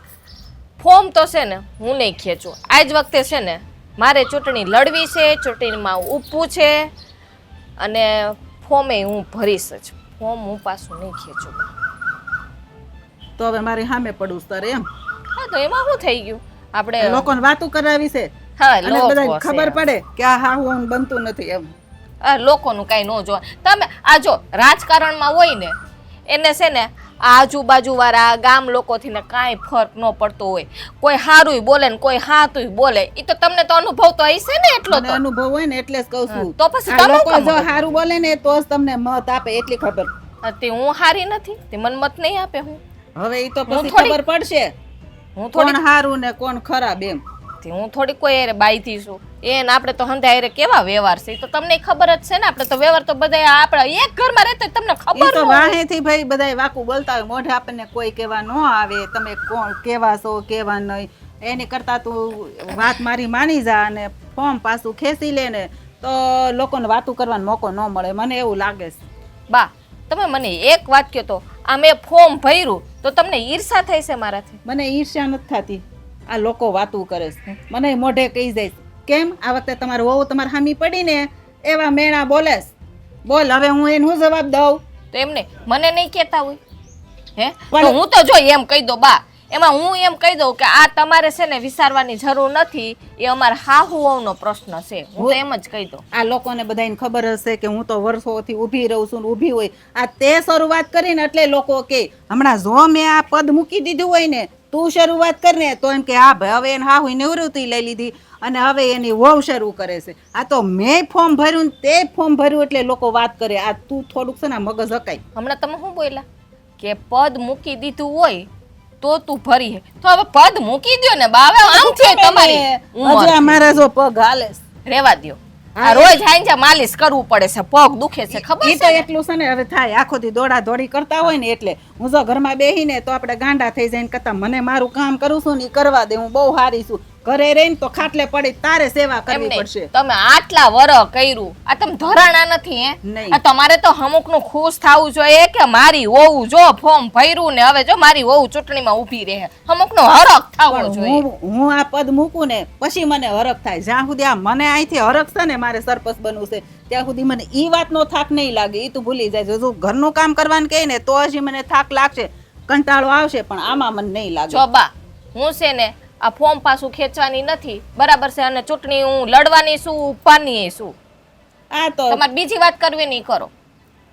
ફોર્મ તો છે ને હું નહીં ખેંચું. આ જ વખતે છે ને મારે ચૂંટણી લડવી છે, ચૂંટણીમાં ઊભું છે અને ફોર્મે હું ભરીશ જ. ફોર્મ હું પાછું નહીં ખેંચું. તો હવે મારી સામે પડું તારે એમ. હા તો એમાં શું થઈ ગયું આપણે લોકોને વાતું કરાવી છે હા અને લોકો બધાને છે. ખબર પડે કે આ હા હું બનતું નથી એમ. આ લોકોનું કાંઈ ન જોવા. તમે આ જો રાજકારણમાં હોય ને એને છે ને આજુબાજુવાળા ગામ લોકોથી ને કાંઈ ફરક ન પડતો હોય. કોઈ સારુંય બોલે ને કોઈ હાતુંય બોલે એ તો તમને તો અનુભવ તો હશે ને એટલો મને તો. અનુભવ હોય ને એટલે જ કહું છું. તો પછી આ તમે લોકો કેમ જો બોલો? સારું બોલે ને તો જ તમને મત આપે એટલી ખબર. તે હું હારી નથી તે મન મત નહીં આપે. હવે એ તો હું પછી થોડી- ખબર પડશે હું કોણ થોડી સારું ને કોણ ખરાબ એમ. હું થોડી કોઈ હારે બાઈથી છું એને આપણે તો હંધા હારે કેવા વ્યવહાર છે એ તો તમને ખબર જ છે ને. આપણે તો વ્યવહાર તો બધા આપણે એક ઘરમાં રહેતા તમને ઈ ખબર તો ન હોય. વાહેથી ભાઈ બધાય વાકું બોલતા હોય મોઢે આપણને કોઈ કહેવા ન આવે તમે કોણ કેવા છો કેવા નહીં. એની કરતા તું વાત મારી માની જા અને ફોર્મ પાછું ખેંચી લે ને તો લોકોને વાતું કરવાનો મોકો ન મળે મને એવું લાગે છે. બા તમે મને એક વાત કહો તો આ મેં ફોર્મ ભર્યું તો તમને ઈર્ષા થઈ છે મારાથી? મને ઈર્ષ્યા નથી થતી. આ લોકો વાતું કરે છે મને મોઢે કહી જાય છે. કેમ આ વખતે તમારું વહુ તમારી હામી પડી ને એવા મેણા બોલે છે. બોલ હવે હું એને શું જવાબ દઉં. તો એમને મને નહીં કહેતા હોય હે પણ- તો હું તો જો એમ કહી દો બા એમાં હું એમ કહી દઉં કે આ તમારે છે ને વિચારવાની જરૂર નથી એ અમારા હાહુઓનો પ્રશ્ન છે. હું તો એમ જ કહી દઉં. આ લોકોને બધાને ખબર હશે કે હું તો વર્ષોથી ઊભી રહું છું ને ઊભી હોય. આ તે શરૂઆત કરીને એટલે લોકો કે હમણાં જો મેં આ પદ મૂકી દીધું હોય ને તું શરૂઆત કરીને તો એમ કે હા ભાઈ હવે એને હા હોય નિવૃત્તિ લઈ લીધી અને હવે એની વહુ શરૂ કરે છે. આ તો મેં ફોર્મ ભર્યું ને તે ફોર્મ ભર્યું એટલે લોકો વાત કરે. આ તું થોડુંક છે ને મગજ હકાય. હમણાં તમે શું બોલ્યા કે પદ મૂકી દીધું હોય તો તું ભરી હે. તો હવે પદ મૂકી દ્યો ને બા. હવે આમ છે તમારી ઉંમર. હજી આ મારા જો પગ હાલે છે. રેવા દ્યો. આ રોજ હાંજે માલિશ કરવું પડે છે પગ દુખે છે ખબર ઈ તો છે ને? એટલું છે ને હવે થાય આખો દી દોડા દોડી કરતા હોય ને એટલે હું જો ઘરમાં બેહીને તો આપણે ગાંડા થઈ જાય ને કરતા મને મારું કામ કરું છું ને ઈ કરવા દે હું બહુ હારી છું. ઘરે રહીને તો ખાટલે પડી તારે સેવા એમ કરવી નહીં. પડશે. તમે આટલા વરહ કર્યું આ તમે ધરાણા નથી હે નહીં. આ તમારે તો અમુકનું ખુશ થવું જોઈએ કે મારી વહુ જો ફોર્મ ભર્યું ને હવે જો મારી વહુ ચૂંટણીમાં ઊભી રહે. અમુકનો હરખ થવો પણ જોઈએ. હું આ પદ મૂકું ને પછી મને હરખ થાય. જ્યાં સુધી આ મને અહીંથી હરખ છે ને મારે સરપંચ બનવું છે ત્યાં સુધી મને ઈ વાતનો થાક નહીં લાગે. ઈ તું ભૂલી જાય. જો ઘરનું કામ કરવાનું કહે ને તો હજી મને થાક લાગશે કંટાળો આવશે પણ આમાં મને નહીં લાગે. જો બા હું છે ને આ ફોર્મ પાછું ખેંચવાની નથી બરાબર છે અને ચૂંટણી હું લડવાની છું ઉપાની છું. આ તો તમારે બીજી વાત કરવી નહીં કરો.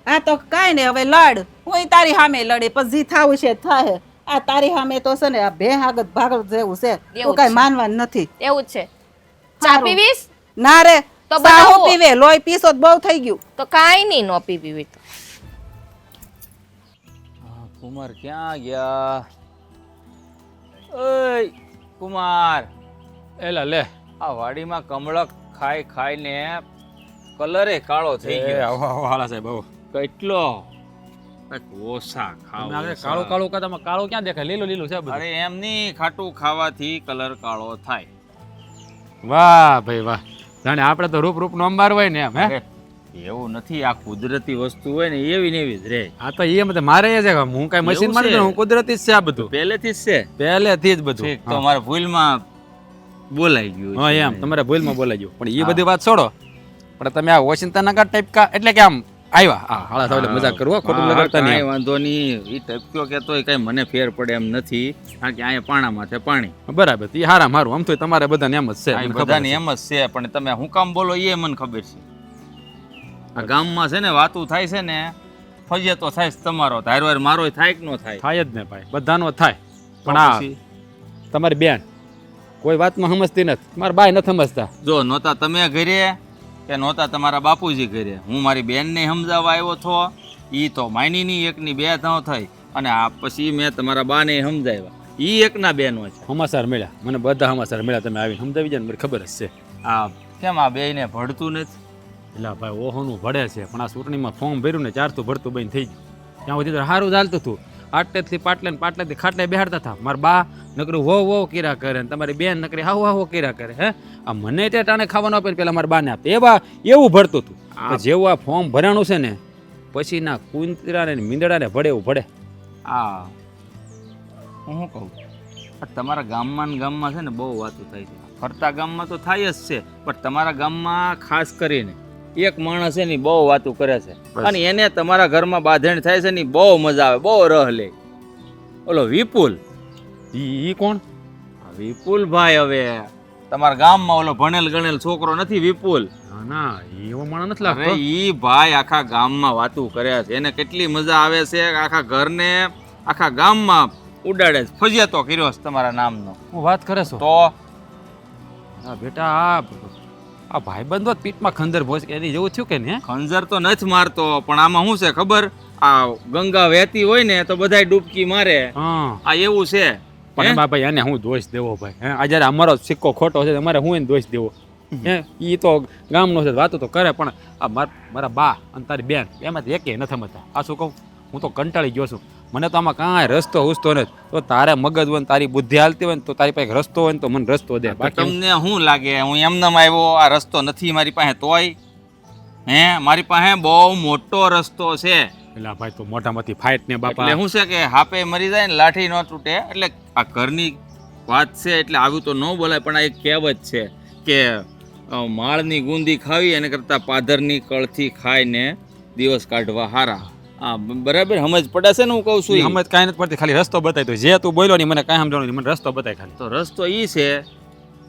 આ તો કાંઈ ને હવે લડ હું તારી સામે લડે પછી થાવું છે થાય. આ તારી સામે તો છે ને આ બે આગત ભાગત જેવું છે એવું તું જ કાંઈ છે. માનવાનું નથી. એવું જ છે. ચા સારું. પીવીશ ના રે તો સાહુ બનાવો. પીવે લોહી પીસો તો બહુ થઈ ગયું. તો કાંઈ નહીં ન પીવી હોય તો. કુમાર ક્યાં ગયા? ઓય કુમાર, એલા લે આ વાડીમાં કમળક ખાઈ ખાઈને કલરે કાળો થઈ ગયો. હાલા સાહેબ આવો કેટલો ઓછા ખાવ કાળું કાળું કરતા કાળું ક્યાં દેખાય લીલું લીલું છે બધું. અરે એમની ખાટું ખાવાથી કલર કાળો થાય. વાહ ભાઈ વાહ જાણે આપણે તો રૂપ રૂપનો અંબાર હોય ને એમ હે અરે, એવું નથી, આ કુદરતી વસ્તુ હોય ને એવી ને એવી જ રે. આ તો એમ તો મારે એ છે કે હું કઈ મશીન એવું માં છે? હું કુદરતી જ છે આ બધું પહેલેથી જ છે. પહેલેથી જ બધું ઠીક, તો મારા ભૂલમાં બોલાઈ ગયું હા છે. એમ તમારે ભૂલમાં બોલાઈ ગયું પણ એ હા. બધી વાત છોડો પણ તમે આ ઓશિંતાના કા ટાઈપ કા એટલે કે આમ આવ્યા હા હાળા થાવ એટલે મજાક કરવો ખોટું હા, લગાડતા કાંઈ નહીં વાંધો નહીં. ઈ ટપક્યો કહેતોય કાંઈ મને ફેર પડે એમ નથી, કારણ કે અહીંયા પાણા માથે પાણી. બરાબર એ હારા મારું આમ તો તમારે બધાને એમ જ છે આ મને ખબર બધાને છે. એમ જ છે, પણ તમે હું કામ બોલો એ મને ખબર છે. આ ગામમાં છે ને વાતું થાય છે ને, ફજે તો થાય જ તમારો, ધારવાર મારો થાય કે ન થાય. થાય જ ને ભાઈ બધાનો થાય તો પણ આ પછી તમારી બેન કોઈ વાતમાં સમજતી નથી મારા બાય નથી સમજતા જો નહોતા તમે ઘરે કે નહોતા તમારા બાપુજી ઘરે, હું મારી બેનને સમજાવવા આવ્યો છો, ઈ તો માયનીની એકની બે ન થઈ, અને આ પછી મેં તમારા બાને સમજાવ્યા, ઈ એકના બેનો છે. સમાચાર મળ્યા મને બધા સમાચાર મળ્યા તમે આવીને સમજાવી જાય ને મને ખબર જ છે આ કેમ આ બેયને ભળતું નથી? એટલે ભાઈ ઓહોનું ભળે છે પણ આ ચૂંટણીમાં ફોર્મ ભર્યું ને ચારતું ભરતું બંધ થઈ ગયું ત્યાં સુધી તો સારું ચાલતું હતું આટલેથી પાટલે ને પાટલેથી ખાટલે બેહાડતા હતા મારા બા નકરું વો કર્યા કરે ને તમારી બેન નકરી હાવો કર્યા કરે હે આ મને તે ટાણે ખાવાનું આપે ને પેલા મારા બાને આપે એવું ભરતું હતું પણ જેવું આ ફોર્મ ભરાણું છે ને પછી ના કુંતરા ને મીંદડાને ભળે એવું ભળે આ હું શું કહું, આ તમારા ગામમાં ને ગામમાં છે ને બહુ વાતો થાય છે, ફરતા ગામમાં તો થાય જ છે, પણ તમારા ગામમાં ખાસ કરીને એક માણસ છે ને બહુ વાતો કરે છે, અને એને તમારા ઘરમાં બાંધણ થાય છે ને બહુ મજા આવે, બહુ રહ લે. ઓલો વિપુલ, ઈ કોણ આ વિપુલ ભાઈ, હવે તમારા ગામમાં ઓલો ભણેલ ગણેલ છોકરો નથી વિપુલ? ના એવો માણસ નથી અરે લાગતો ઈ ભાઈ આખા ગામમાં વાતું કરે છે, એને કેટલી મજા આવે છે, આખા ઘરને આખા ગામમાં ઉડાડે છે, ફજિયાતો કર્યો છે તમારા નામનો. હું વાત કરે છો તો હા બેટા આ ભાઈબંધો જ પીઠમાં ખંદર ભોસ કે એની જેવું થયું કે ને ખંજર તો નથી મારતો, પણ આમાં શું છે ખબર, આ ગંગા વહેતી હોય ને તો બધાય ડૂબકી મારે, હા આ એવું છે. પણ એમાં ભાઈ એને હું દોષ દેવો ભાઈ હે આ જ્યારે અમારો સિક્કો ખોટો છે અમારે હું એને દોષ દેવો હે ઈ તો ગામનો છે વાતો તો કરે પણ આ મારા બા અને તારી બેન એમાંથી એકેય નથી સમજતા આ શું કહું હું તો કંટાળી ગયો છું મને તો આમાં કાંઈ રસ્તો હુસતો નથી તો તારે મગજ હોય ને તારી બુદ્ધિ હાલતી હોય ને તો તારી પાસે રસ્તો હોય ને તો મને રસ્તો દે બાકી તમને શું લાગે હું એમનેમ આવ્યો, આ રસ્તો નથી મારી પાસે તોય? હે મારી પાસે બહુ મોટો રસ્તો છે. પેલા ભાઈ તો મોઢામાંથી ફાઇટ ને બાપા એટલે શું છે કે હાપે મરી જાય ને લાઠી ન તૂટે, એટલે આ ઘરની વાત છે એટલે આવું તો ન બોલાય, પણ આ એક કહેવત છે કે માળની ગુંદી ખાવી એને કરતાં પાધરની કળથી ખાઈને દિવસ કાઢવા હારા. હા બરાબર સમજ પડે છે ને હું કહું છું ઈ? સમજ કાંઈ નથી પડતી ખાલી રસ્તો બતાવી તો જે તું બોલ્યો નહીં મને કાંઈ સમજાણું નહીં મને રસ્તો બતાય ખાલી તો રસ્તો ઈ છે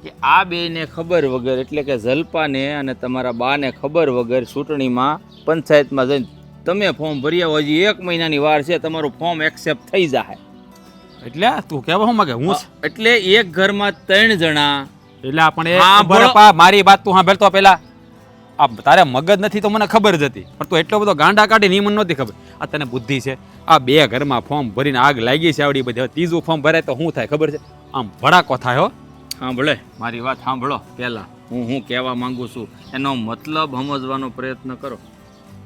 કે આ બેને ખબર વગર, એટલે કે જલપાને અને તમારા બાને ખબર વગર ચૂંટણીમાં પંચાયતમાં જઈને તમે ફોર્મ ભરી આવો, હજી 1 મહિનાની વાર છે, તમારું ફોર્મ એક્સેપ્ટ થઈ જાય. એટલે તું કહેવા શું માંગે હું એટલે એક ઘરમાં 3 જણા. એટલે આપણે હા, બોલો. મારી વાત તું સાંભળતો પેલા આ તારે મગજ નથી તો મને ખબર જ હતી પણ તું એટલો બધો ગાંડા કાઢી મને નહોતી ખબર આ તને બુદ્ધિ છે આ 2 ઘરમાં ફોર્મ ભરીને આગ લાગી છે આવડી બધી હવે ત્રીજું ફોર્મ ભરાય તો શું થાય ખબર છે આમ ભડાકો થાય હો સાંભળે મારી વાત સાંભળો પહેલા હું કહેવા માંગુ છું એનો મતલબ સમજવાનો પ્રયત્ન કરો.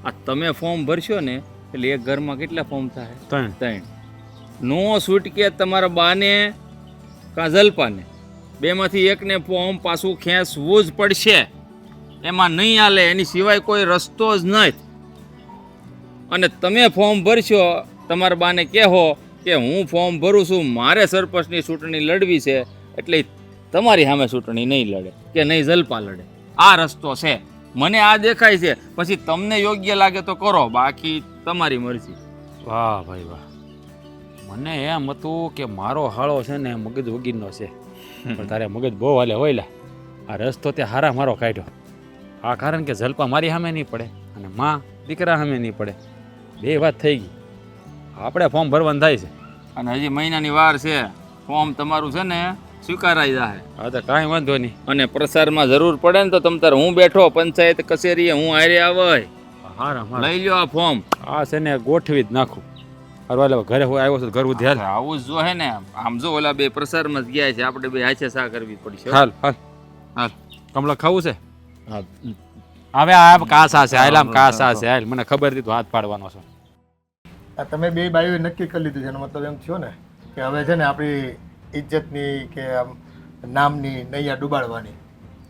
આ તમે ફોર્મ ભરશો ને એટલે એક ઘરમાં કેટલા ફોર્મ થાય? 3. નો છૂટકે તમારા બાને કાં જલપાને બેમાંથી એકને ફોર્મ પાછું ખેંચવું જ પડશે, એમાં નહીં હાલે, એની સિવાય કોઈ રસ્તો જ નથી. અને તમે ફોર્મ ભરશો તમારા બાને કહેવો કે હું ફોર્મ ભરું છું, મારે સરપંચની ચૂંટણી લડવી છે, એટલે તમારી સામે ચૂંટણી નહીં લડે કે નહીં જલપા લડે. આ રસ્તો છે, મને આ દેખાય છે, પછી તમને યોગ્ય લાગે તો કરો, બાકી તમારી મરજી. વાહ ભાઈ વાહ મને એમ હતું કે મારો હાળો છે ને મગજ વગીરનો છે પણ તારે મગજ બહુ હાલે હોયલા આ રસ્તો તે હારા મારો કાઢ્યો આ કારણ કે જલપા મારી સામે નહીં પડે અને માં દીકરા સામે નહીં પડે 2 વાત થઈ ગઈ આપણે ફોર્મ ભરવાનું થાય છે અને હજી મહિનાની વાર છે, ફોર્મ તમારું છે ને સ્વીકારાઈ જાય. હા તો કાંઈ વાંધો નહીં અને પ્રસારમાં જરૂર પડે ને તો તમ તાર હું બેઠો પંચાયત કચેરીએ, હું હારે આવે, હારા મારા લઈ લ્યો આ ફોર્મ. આ છે ને ગોઠવી જ નાખું અરે ઘરે હું આવ્યો છું ઘર ધ્યાન આવું જ જો હે ને, આમ જો ઓલા 2 પ્રસારમાં જ ગયા છે, આપણે 2 હાથે સા કરવી પડશે. હાલ હાલ હાલ. કમલા ખાવું છે હા. હવે આ કાસા છે આયલામ કાસા છે હાલ મને ખબર હતી તો હાથ પાડવાનો છે આ તમે 2 બાઈઓએ નક્કી કરી લીધું છે એનો મતલબ એમ થયો ને કે હવે છે ને આપણી ઇજ્જતની કે આમ નામની નૈયા ડૂબાડવાની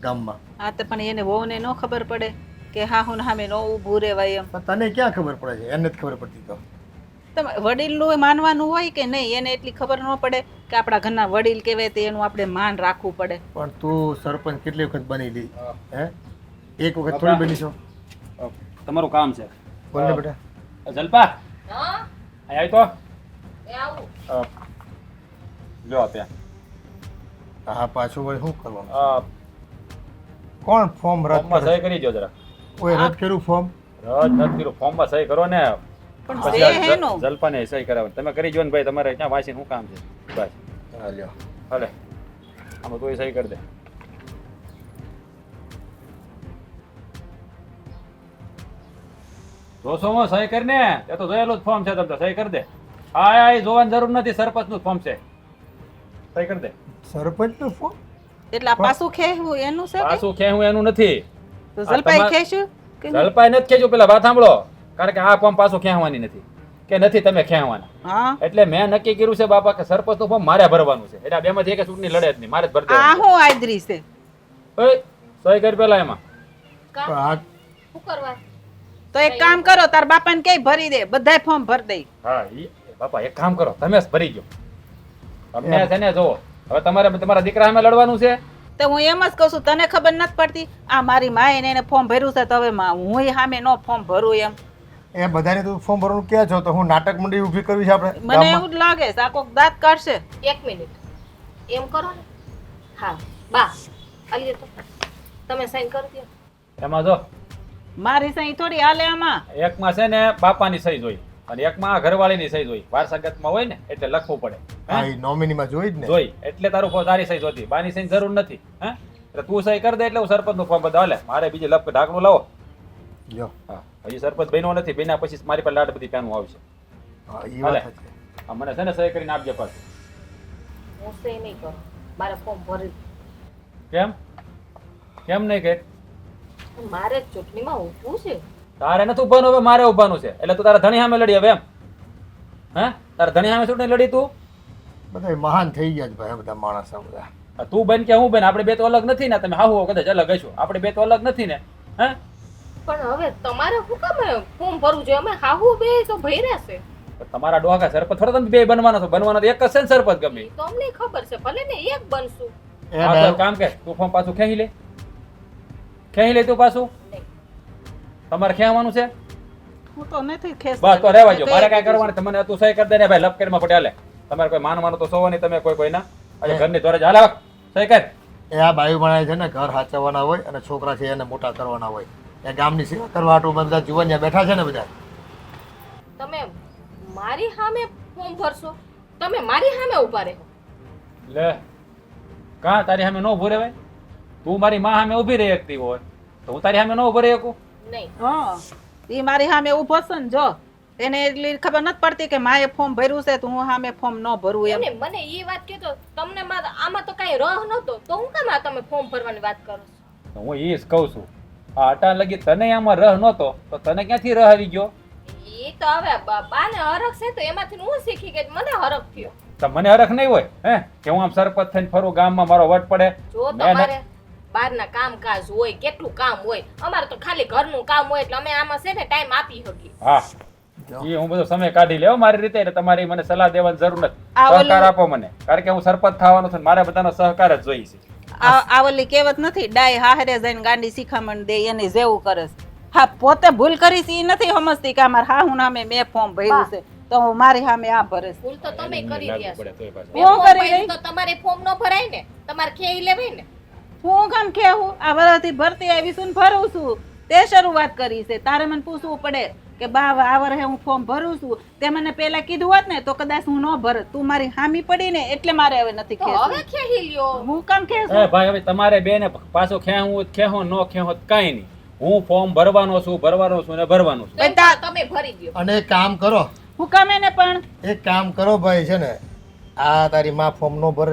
ગામમાં. હા તો પણ એને વહુને ન ખબર પડે કે હા હું સામે ન ઊભું રહેવાય એમ. પણ તને ક્યાં ખબર પડે છે? એને જ ખબર પડતી તો. તમે વડીલનું માનવાનું હોય કે નહીં, એને એટલી ખબર ન પડે કે આપણા ઘરના વડીલ કહેવાય તો એનું આપણે માન રાખવું પડે. પણ તું સરપંચ કેટલી વખત બની લી? હે, એક વખત થોડી બની છો? તમારું કામ છે. બોલ ને બેટા. જલપા હા અહીં આવી તો એ આવું લ્યો આપ્યા. હા, પાછું વળી શું કરવાનું? કોણ ફોર્મ રદ ફોર્મમાં કરે? સહી કરી દો જરા. કોઈ રદ કર્યું ફોર્મ? રદ નથી કર્યું, ફોર્મમાં સહી કરો ને. પણ પછી છે આ એનું. જલપાને સહી કરાવે. તમે કરી જો ને ભાઈ, તમારે ક્યાં વાંચીને શું કામ છે? બસ હા, લ્યો. ભલે આમાં તું સહી કરી દે. જોશોમાં સહી કરીને, એ તો જોયેલું જ ફોર્મ છે, તમને સહી કરી દે. હા, એ જોવાની જરૂર નથી, સરપંચનું જ ફોર્મ છે. સહી કરી દે. સરપંચનું ફોર્મ? એટલે આ પાછું ખેવું એનું છે કે? પાછું ખેવું એનું નથી. તો આ જલપાઈ તમાર- ખેશું કે નહીં? જલપાઈ નથી ખેંચ્યું, પેલા વાત સાંભળો. કારણ કે આ ફોર્મ પાછું ખેંચવાની નથી કે નથી તમે ખેંચવાના. હા, એટલે મેં નક્કી કર્યું છે બાપા કે સરપંચનું ફોર્મ મારે ભરવાનું છે. એટલે આ બેમાંથી એક ચૂંટણી લડે જ નહીં, મારે જ ભરી આ દેવાનું હું આદરી છે. છે. ઓય, સહી કરી પેલા એમાં. કામ પણ આ શું કરવા તો એક કામ કરો, તાર બાપાને કઈ ભરી દે, બધાય ફોર્મ ભરી દે. હા, બાપા એક કામ કરો, તમે જ ભરી ગયો. અમને છે ને જોવો, હવે તમારે તમારા દીકરા સામે લડવાનું છે. તો હું એમ જ કહું છું, તને ખબર નથી પડતી? આ મારી માએ એને ફોર્મ ભર્યું છે, તો હવે હું સામે નો ફોર્મ ભરું એમ. એ બધાને તું ફોર્મ ભરવાનું ક્યાં છો? તો હું નાટક મંડળી ઊભી કરવી છે આપણે મને ગામમાં? એવું જ લાગે છે આ કોક દાંત કાઢશે. એક મિનિટ એમ કરો ને હા બા આલી તો તમે સાઈન કરી દો એમાં જો મારી સહી થોડી હાલે આમાં. એકમાં છે ને બાપાની સહી જોઈ અને એકમાં ઘરવાળીની સહી જોઈ. વારસાગતમાં હોય ને એટલે લખવું પડે. હા, એ નોમિનીમાં જોઈ જ ને. જોઈ એટલે તારી સહી જોતી, બાની સહી જરૂર નથી. હે, એટલે તું સહી કરી દે એટલે હું સરપંચનું ફોર્મ બધા હાલે. મારે બીજી લપ ઢાંકણું લાવો. લ્યો. હા, હજી સરપંચ બન્યો નથી, બન્યા પછી મારી પાસે લાડ બધી પેનું આવશે. હા, એ હાલે. વાત સાચી. આ મને છે ને સહી કરીને આપજે પાછું. હું સહી નહીં કરું મારે ફોર્મ ભરી કેમ કેમ નહીં કે મારે જ ચૂંટણીમાં ઊભું છે તારે નથી ઉભાનું, હવે મારે ઉભાનું છે. એટલે તું તારા ધણી સામે લડી હવે એમ? હે, તારા ધણી સામે ચૂંટણી લડી તું? બધા મહાન થઈ ગયા છે ભાઈ, આ બધા માણસ આ બધા. આ તું બન કે હું બન, આપણે બે તો અલગ નથી ને. તમે હાહુ કદાચ અલગ હશો, આપણે બે તો અલગ નથી ને. હે, પણ હવે તમારે શું કામ ફોર્મ ભરવું જોઈએ અમે હાહુ બે તો ભર્યા છે તો તમારા ડોહા સરપંચ થોડા તમે બે બનવાનો છો? બનવાનો તો એક જ છે ને સરપંચ ગમે. તો અમને ખબર છે ભલે ને એક બનશું એ હા, તો ને, એક કામ કે તું ફોર્મ પાછું ખેંચી લે. ખેંચી લે તું પાછું. નહીં. તમારે ખેંચવાનું છે? હું તો નથી ખેંચતી. બસ તો રહેવા દો, મારે કાંઈ કરવાનું તમને તું સહી કરી દે ને ભાઈ, લપકેટમાં પડે હાલે. તમારે કોઈ માનવાનું તો સોવો નહીં, તમે કોઈના આજે ઘરની દ્વારા જ હાલે સહી કર. એ આ બાયું બનાવે છે ને, ઘર સાચવવાના હોય અને છોકરા છે એને મોટા કરવાના હોય. એ ગામની સેવા કરવા હાટુ બધા જુવાનિયા બેઠા છે ને બધા. તમે મારી સામે ફોર્મ ભરશો તમે મારી સામે ઉભા રહો લે કાં તારી સામે ન ઉભો રહેવાય? તું મારી માં સામે ઊભી રહી શકતી હોય તો હું તારી સામે ન ઉભો રહી શકું? નહીં હા, ઈ મારી સામે ઊભો છે ને, જો એને એટલી ખબર નથી પડતી કે માએ ફોર્મ ભર્યું છે તો હું સામે ફોર્મ ન ભરું એમ. એમને મને એ વાત કહેતો તમને આમાં તો કાંઈ રહ નહોતો તો હું કામ આ તમે ફોર્મ ભરવાની વાત કરો છો તો હું એ જ કહું છું. આ અટા લગી તને આમાં રહ નહોતો તો તને ક્યાંથી રહ આવી ગયો? એ તો હવે બાને હરખ છે તો એમાંથી હું શીખી ગઈ મને હરખ થયો તો મને હરખ નહીં હોય હે કે હું આમ સરપંચ થઈને ફરું, ગામમાં મારો વટ પડે? જો મેં તમારે બહારના કામકાજ હોય કેટલું કામ હોય અમારે તો ખાલી ઘરનું કામ હોય એટલે અમે આમાં છે ને ટાઈમ આપી શકીએ હા, એ હું બધો સમય કાઢી લેવો મારી રીતે. એટલે તમારી મને સલાહ દેવાની જરૂર નથી. આ ઓલું- સહકાર આપો મને, કારણ કે હું સરપંચ થવાનો છું ને મારે બધાનો સહકાર જ જોઈએ છે. આ ઓલી કહેવત નથી, ડાય હાહરે જઈને ગાંડી શિખામણ દે એને જેવું કરે છે. હા, પોતે ભૂલ કરી છે એ નથી સમજતી કે અમારે હા હું નામે મેં ફોર્મ ભર્યું છે તો હું મારી સામે આ ભરે છે. ભૂલ તો તમે કરી લાગુ રહ્યા છો પડે તોય પાછું. મેં હું ફોર્મ કરી ભર્યું રહી? તો તમારે ફોર્મ ન ભરાય ને તમારે ખેઈ લેવાય ને હું કામ કેવું આ વરસથી ભરતી આવી છું ને ભરું છું, તે શરૂઆત કરી છે. તારે મને પૂછવું પડે કે બા આ વર્ષે હું ફોર્મ ભરું છું, તે મને પહેલા કીધું હોત ને તો કદાચ હું ન ભરત. તું મારી હામી પડી ને એટલે મારે હવે નથી તો હવે ખેંચવું. ખેહી લ્યો હું કામ એ ખેંચું? ભાઈ હવે તમારે બે ને પાછો ખેવું ખેહો ન ખેહો કાંઈ નહીં. હું ફોર્મ ભરવાનો છું ને ભરવાનું છું. તો એમ બેટા- તમે ભરી દ્યો અને એક કામ કરો, હું કામ એને પણ એક કામ કરો ભાઈ છે ને, આ તારી માં ફોર્મ નો ભર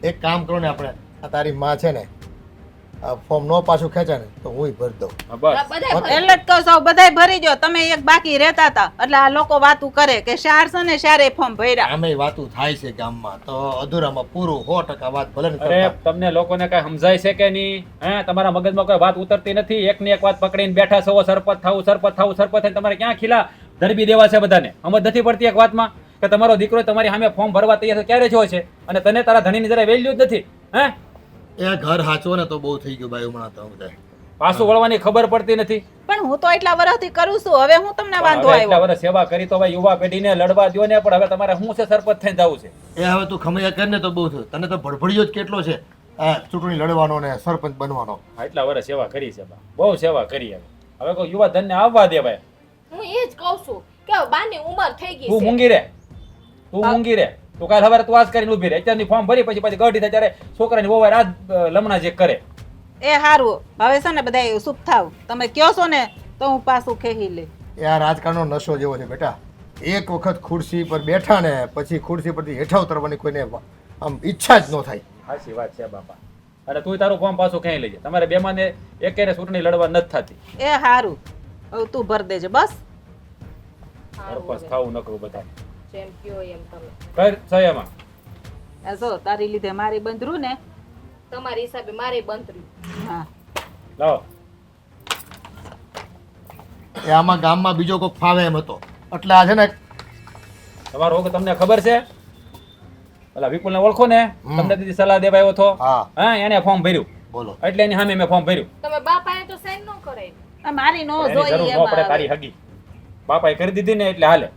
એક કામ કરો ને આપણે, આ તારી માં છે ને આ ફોર્મ નો પાછું ખેંચે ને તો હું ભરી દઉં. હા, બસ બધાય ભરી. એટલે જ કહું છું બધાય ભરી ગયો તમે એક બાકી રહેતા હતા એટલે આ લોકો વાતું કરે કે શાર છે ને શારે ફોર્મ ભર્યા. આમે વાતું થાય છે ગામમાં તો અધૂરામાં પૂરું 100% વાત ભલે ને અરે કરતા. તમને લોકોને કઈ સમજાય છે કે નહીં? હે, તમારા મગજમાં કોઈ વાત ઉતરતી નથી? એકની એક વાત પકડીને બેઠા છો, સરપંચ થવું સરપંચ થવું સરપંચ થઈને તમારે ક્યાં ખીલા ધરબી દેવા છે બધાને? સમજ નથી પડતી એક વાતમાં કે તમારો દીકરો તમારી સામે ફોર્મ ભરવા તૈયાર છે, ક્યારે થયો છે અને તને તારા ધણીની જરા વેલ્યુ જ નથી. હે, એ ઘર હાચવો ને તો બહુ થઈ ગયું ભાઈ હમણાં તો બધા. પાછું વળવાની ખબર પડતી નથી. પણ હું તો એટલા વર્ષથી કરું છું હવે હું તમને વાંધો હવે એટલા આવ્યો. વર્ષ સેવા કરી તો ભાઈ યુવા પેઢીને લડવા દ્યો ને, પણ હવે તમારે શું છે સરપંચ થઈને જવું છે? એ હવે તું ખમૈયા કર ને તો બહુ થયું. તને તો ભડભડિયો જ કેટલો છે આ ચૂંટણી લડવાનો ને સરપંચ બનવાનો. હા, એટલા વર્ષ સેવા કરી છે બા, બહુ સેવા કરી. હવે કોઈ યુવા ધનને આવવા દે ભાઈ. હું એ જ કહું છું કે હવે બાની ઉંમર થઈ ગઈ તું છે. મૂંગી રે, તું મૂંગી રે. તું કાલ સવારે તું આજ કરીને ઊભી રહે, અત્યારની ફોર્મ ભરી પછી ગઢી થાય ત્યારે છોકરાની વહુ આજ લમણા જે કરે. એ હારું હવે છે ને બધા સુપ થાવ તમે કયો છો ને તો હું પાછું ખેહી લે. એ આ રાજકારણનો નશો જેવો છે બેટા. એક વખત ખુરશી પર બેઠા ને પછી ખુરશી પરથી હેઠા ઉતરવાની કોઈને આમ ઈચ્છા જ ન થાય. સાચી વાત છે બાપા. અને તું તારું ફોર્મ પાછું ક્યાંય લઈ જાય. તમારે બેમાં ને એકેને ચૂંટણી લડવા નથી થતી. એ હારું હવે તું ભર દેજે બસ. સરપંચ ખાવું નકરું બધા જેમ કયો એમ તમે. કર સયામાં. આ જો તારી લીધે મારી બંધરું ને. તમારી હિસાબે મારે બંધ રહ્યું. હા લાવો. એ આમાં ગામમાં બીજો કોઈક ફાવે એમ હતો એટલે આ છે ને તમારો રોગ તમને ખબર છે? ઓલા વિપુલને ઓળખો ને? હમ. તમને દીદી સલાહ દેવા આવ્યો હતો. હા હા, એને ફોર્મ ભર્યું બોલો. એટલે એની સામે મેં ફોર્મ ભર્યું. તમે બાપાએ તો સાઈન ન કરાવી. આ મારી નો એની જોઈ જરૂર ન એમાં પડે આવે. તારી હગી. બાપાએ કરી દીધી ને એટલે હાલે.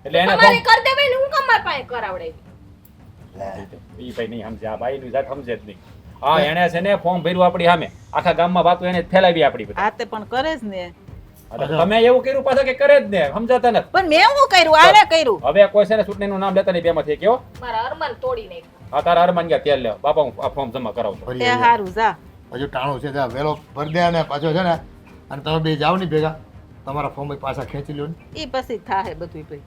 એટલે એને તમારે ફોર્મ કરી દેવાય ને હું કમાર પાસે કરાવડાવી. ઈ ભાઈ નહીં સમજે, આ ભાઈની જાત સમજે જ નહીં. હા, એને છે ને ફોર્મ ભર્યું આપણી સામે, આખા ગામમાં વાતો એને જ ફેલાવી આપણી બધી. આ તે પણ કરે જ ને. હવે તમે એવું કર્યું પાછા કે કરે જ ને, સમજાતા નથી. પણ મેં શું કર્યું આને કર્યું. હવે કોઈ છે ને ચૂંટણીનું નામ લેતા નહીં બેમાંથી કેવો. મારા અરમાન તોડી નાખ્યું. આ તારા અરમાન ગયા તેલ લેવા. બાપા હું આ ફોર્મ જમા કરાવું છું. ફરી એ આવ્યો. હારું જા. હજુ ટાણું છે ત્યાં વેલો ભરી દે અને પાછો છે ને અને તમે બે જાઓ નહીં ભેગા તમારા ફોર્મ પાછા ખેંચી લ્યો ને. ઈ પછી થાહે બધું ભાઈ.